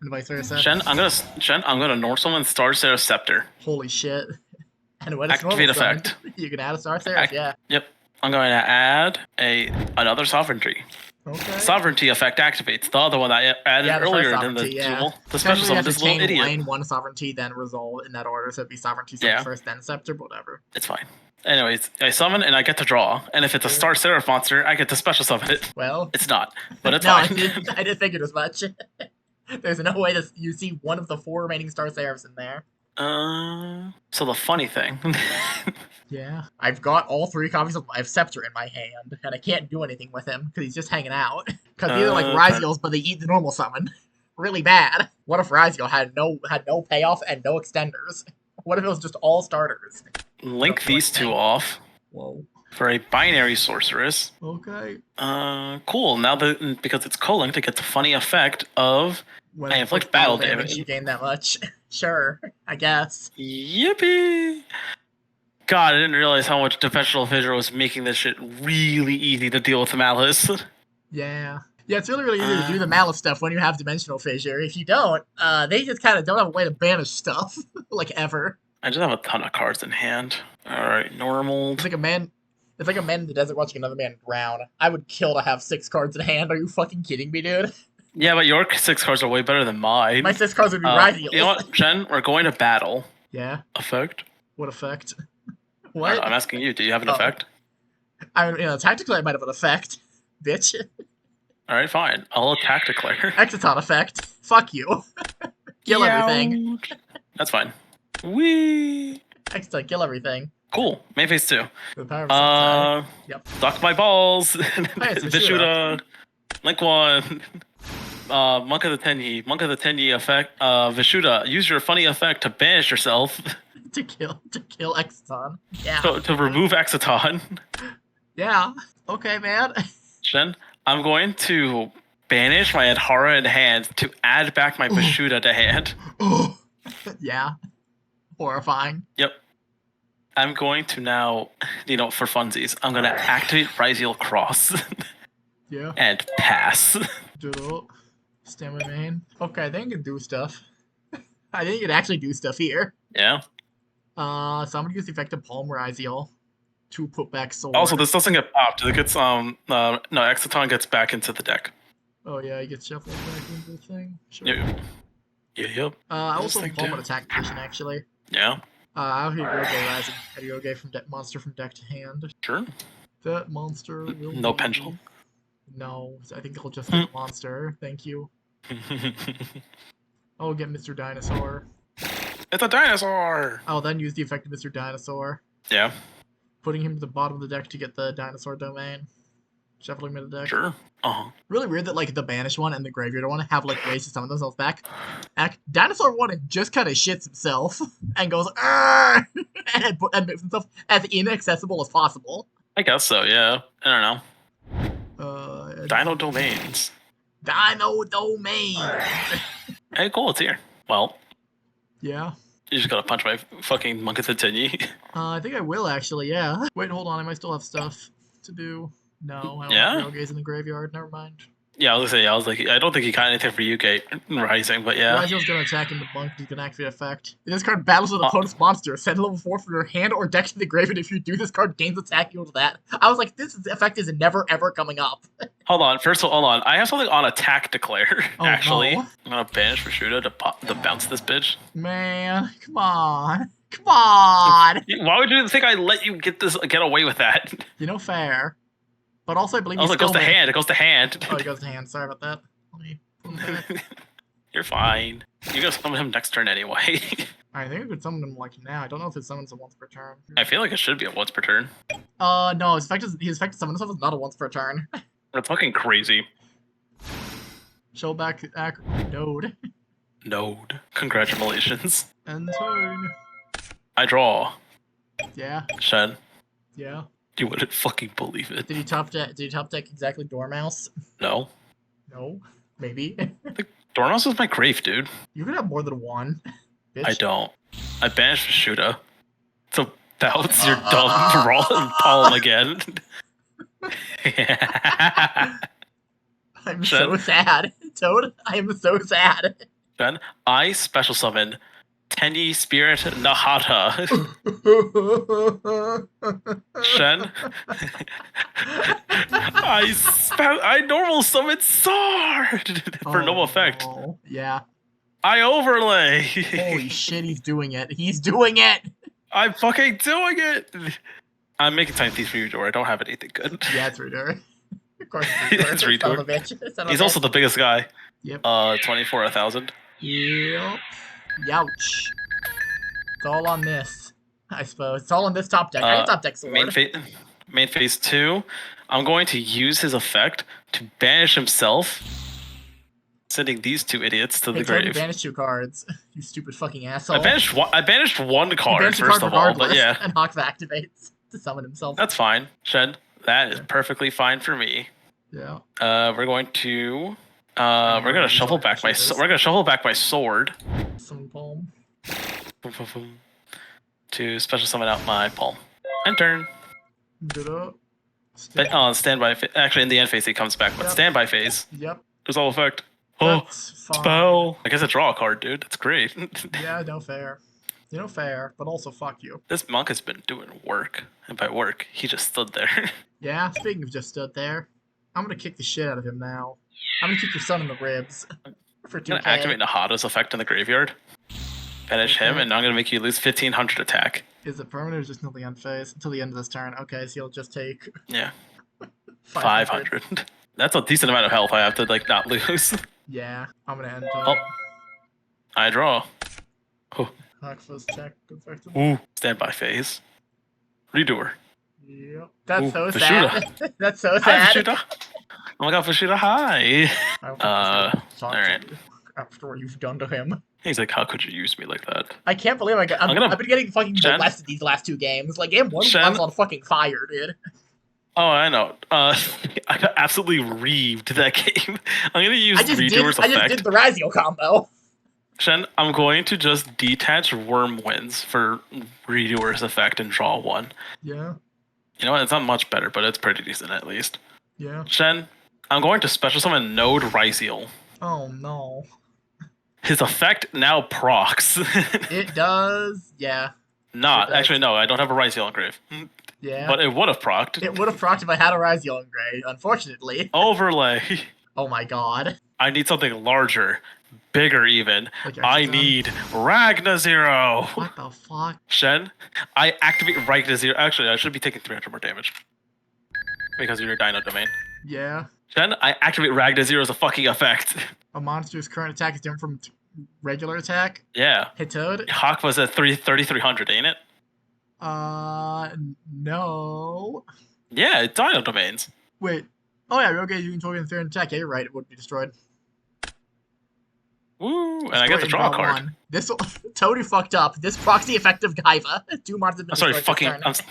and vice versa. Shen, I'm gonna North Summon Star Sarah Scepter. Holy shit! And when it's Activate normal summoned, effect. you can add a Star Seraph, yeah. Yep. I'm going to add another Sovereignty. Okay. Sovereignty effect activates the other one I added Yeah, the first earlier than the sovereignty, yeah. duel. The special Technically, you summon have to this little chain idiot. line one sovereignty, then resolve in that order. So it'd be sovereignty Yeah. first, then scepter, but whatever. It's fine. Anyways, I summon and I get to draw. And if it's a Star Seraph monster, I get to special summon it. Well, It's not, but it's no, fine. I did figured as much. There's no way that you see one of the 4 remaining Star Seraphs in there. So the funny thing. Yeah, I've got all 3 copies of my Scepter in my hand, and I can't do anything with him because he's just hanging out. Because these are like Ryziels, but they eat the normal summon. Really bad. What if Ryziel had no payoff and no extenders? What if it was just all starters? Link these 2 off. Whoa. For a binary sorceress. Okay. Cool. Now because it's co-linked, it gets the funny effect of I inflict battle damage. You gain that much. Sure, I guess. Yippee! God, I didn't realize how much Defensible Fissure was making this shit really easy to deal with the Malice. Yeah. Yeah, it's really easy to do the Malice stuff when you have Dimensional Fissure. If you don't, they just kind of don't have a way to banish stuff, like, ever. I just have a ton of cards in hand. Alright, normal. It's like a man in the desert watching another man drown. I would kill to have 6 cards in hand. Are you fucking kidding me, dude? Yeah, but your 6 cards are way better than mine. My 6 cards would be Ryziel. You know what, Jen? We're going to battle. Yeah. Effect? What effect? What? I'm asking you, do you have an effect? I mean, tactically I might have an effect. Bitch. Alright, fine. I'll attack declare. Exciton effect. Fuck you. Kill everything. That's fine. Whee! Exciton, kill everything. Cool. Main phase 2. The power of Yep. Duck my balls. it's Vishuda. Link 1. Monk of the Tenyi. Monk of the Tenyi effect. Vishuda. Use your funny effect to banish yourself. to kill Exciton. Yeah. To remove Exciton. Yeah. Okay, man. Shen, I'm going to banish my Adhara in hand to add back my Vishuda to hand. Yeah. Horrifying. Yep. I'm going to now, for funsies, I'm going to activate Ryziel Cross. Yeah. And pass. Stamina main. Okay, I think it can do stuff. I think it can actually do stuff here. Yeah. So I'm gonna use the effect of Palm Ryziel to put back Sword. Also, this doesn't get popped. It gets no, Exciton gets back into the deck. Oh yeah, he gets shuffled back into the thing. Sure. Yep. Yep. I also Palm an attack position actually. Yeah. I'll hit Yugioh from monster from deck to hand. Sure. That monster will no pendulum. No, I think he'll just hit a monster. Thank you. Oh, get Mr. Dinosaur. It's a dinosaur! I'll then use the effect of Mr. Dinosaur. Yeah. Putting him to the bottom of the deck to get the dinosaur domain. Shuffling him to the deck. Sure. Really weird that like the banished one and the graveyard one have like ways to summon themselves back. Dinosaur one just kind of shits himself and goes and makes himself as inaccessible as possible. I guess so. Yeah. I don't know. Dino domains. Dino domains. Hey, cool. It's here. Well. Yeah. You just gotta punch my fucking Monk of the Tenyi. I think I will actually. Yeah. Wait, hold on. I might still have stuff to do. No, I don't have Gaze in the graveyard. Never mind. Yeah, I was gonna say. I was like, I don't think he got anything for Yugioh Rising, but yeah. Ryziel's gonna attack into Monk. He's gonna activate effect. If this card battles with an opponent's monster, send level 4 from your hand or deck to the graveyard. If you do, this card gains attack equal to that. I was like, this effect is never ever coming up. Hold on. First of all, hold on. I have something on attack declare. Oh, actually, no. I'm gonna banish Vishuda to bounce this bitch. Man, come on. Come on. Why would you think I let you get away with that? Fair. But also, I believe it goes to hand. It goes to hand. Oh, it goes to hand. Sorry about that. Let me put him back. You're fine. You're gonna summon him next turn anyway. I think I could summon him like now. I don't know if it summons a once per turn. I feel like it should be a once per turn. No, his effect to summon himself is not a once per turn. That's fucking crazy. Show back node. Node. Congratulations. End turn. I draw. Yeah. Shen. Yeah. You wouldn't fucking believe it. Did he top deck exactly Dormouse? No. No. Maybe. Dormouse is my grave, dude. You could have more than one. Bitch. I don't. I banished Vishuda. So bounce your dumb roll and palm again. I'm so sad. Toad, I am so sad. Then I special summon Tenyi Spirit Nahata. Shen. I normal summon Sword for no effect. No. Yeah. I overlay. Holy shit, he's doing it. He's doing it. I'm fucking doing it. I'm making time thief for Yugioh. I don't have anything good. Yeah, it's Reader. Of course, it's Reader. Son of a bitch. He's also the biggest guy. Yep. 24 1,000. Yep. Youch. It's all on this, I suppose. It's all on this top deck. I top deck sword. Main phase 2. I'm going to use his effect to banish himself, sending these two idiots to the grave. Banish 2 cards. You stupid fucking asshole. I banished one card first of all, but yeah. And Hawks activates to summon himself. That's fine, Shed. That is perfectly fine for me. Yeah. We're going to shuffle back my sword. Summon palm. To special summon out my palm. And turn. Standby phase. Actually, in the end phase, he comes back, but standby phase. Yep. There's all effect. That's fine. Spell. I guess I draw a card, dude. That's great. Yeah, no fair. No fair, but also fuck you. This monk has been doing work. And by work, he just stood there. Yeah, speaking of just stood there, I'm gonna kick the shit out of him now. I'm gonna kick your son in the ribs. For 2K. I'm gonna activate Nahata's effect in the graveyard. Finish him, and I'm gonna make you lose 1,500 attack. Is it permanent or just until the end phase? Until the end of this turn. Okay, so you'll just take... Yeah. 500. That's a decent amount of health I have to, like, not lose. Yeah, I'm gonna end I draw. Oh. Check. Ooh. Standby phase. Redoer. Yep. That's so sad. That's so sad. Hi, oh my god, Vishuda, hi. Alright. After what you've done to him. He's like, how could you use me like that? I can't believe I've been getting fucking molested these last 2 games. Like, game 1 was on fucking fire, dude. Oh, I know. I got absolutely reaved that game. I'm gonna use Redoer's effect. I just did the Razio combo. Shen, I'm going to just detach Wormwinds for Redoer's effect and draw 1. Yeah. You know what? It's not much better, but it's pretty decent at least. Yeah. Shen, I'm going to special summon Node Ryziel. Oh no. His effect now procs. It does, yeah. Actually, no, I don't have a Ryziel on grave. Yeah. But it would have procced. It would have procced if I had a Ryziel on grave, unfortunately. Overlay. Oh my god. I need something larger. Bigger even. I need Ragna Zero. What the fuck? Shen, I activate Ragna Zero. Actually, I should be taking 300 more damage. Because of your Dino Domain. Yeah. Shen, I activate Ragna Zero as a fucking effect. A monster's current attack is different from regular attack? Yeah. Hit Toad? Hawk was at 3,300, ain't it? No. Yeah, it's Dino Domains. Wait. Oh yeah, okay, you can totally in third attack. Yeah, you're right, it would be destroyed. Woo, and I get to draw a card. 1. This Toad fucked up. This proxy effective Gaiva. 2 monsters have been destroyed.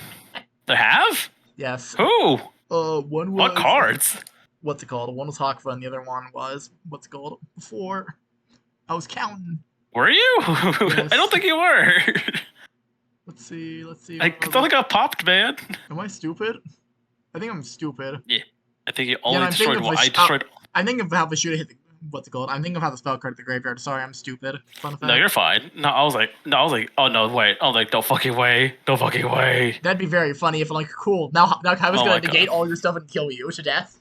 They have? Yes. Who? One was... What cards? What's it called? One was Hawkfa and the other one was... What's it called? Before... I was counting. Were you? Yes. I don't think you were. Let's see. I thought I got popped, man. Am I stupid? I think I'm stupid. Yeah. I think you only destroyed one. I destroyed... I'm thinking of how Vishuda hit the... What's it called? I'm thinking of how the spell card at the graveyard. Sorry, I'm stupid. Fun fact. No, you're fine. I was like, oh no, wait. I was like, no fucking way. That'd be very funny if I'm like, cool. Now I was gonna negate all your stuff and kill you to death.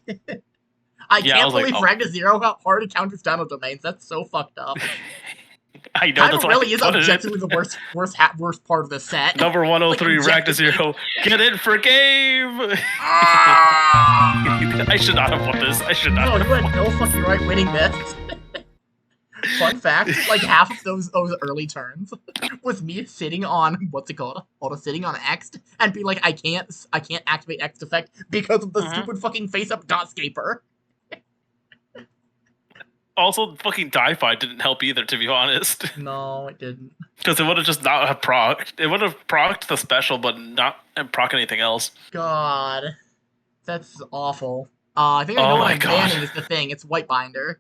I can't believe Ragna Zero got hard to counters Dino Domains. That's so fucked up. I know that's really is objectively the worst part of the set. Number 103, Ragna Zero. Get in for game. I should not have won this. I should not. No, you had no fucking right winning this. Fun fact: like half of those early turns was me sitting on sitting on X and be like, I can't activate X effect because of the stupid fucking face up Dotscaper. Also, fucking Die-Fi didn't help either, to be honest. No, it didn't. Because it would have just not have procced. It would have procced the special, but not proc anything else. God. That's awful. I think I know what I'm banning is the thing. It's Whitebinder.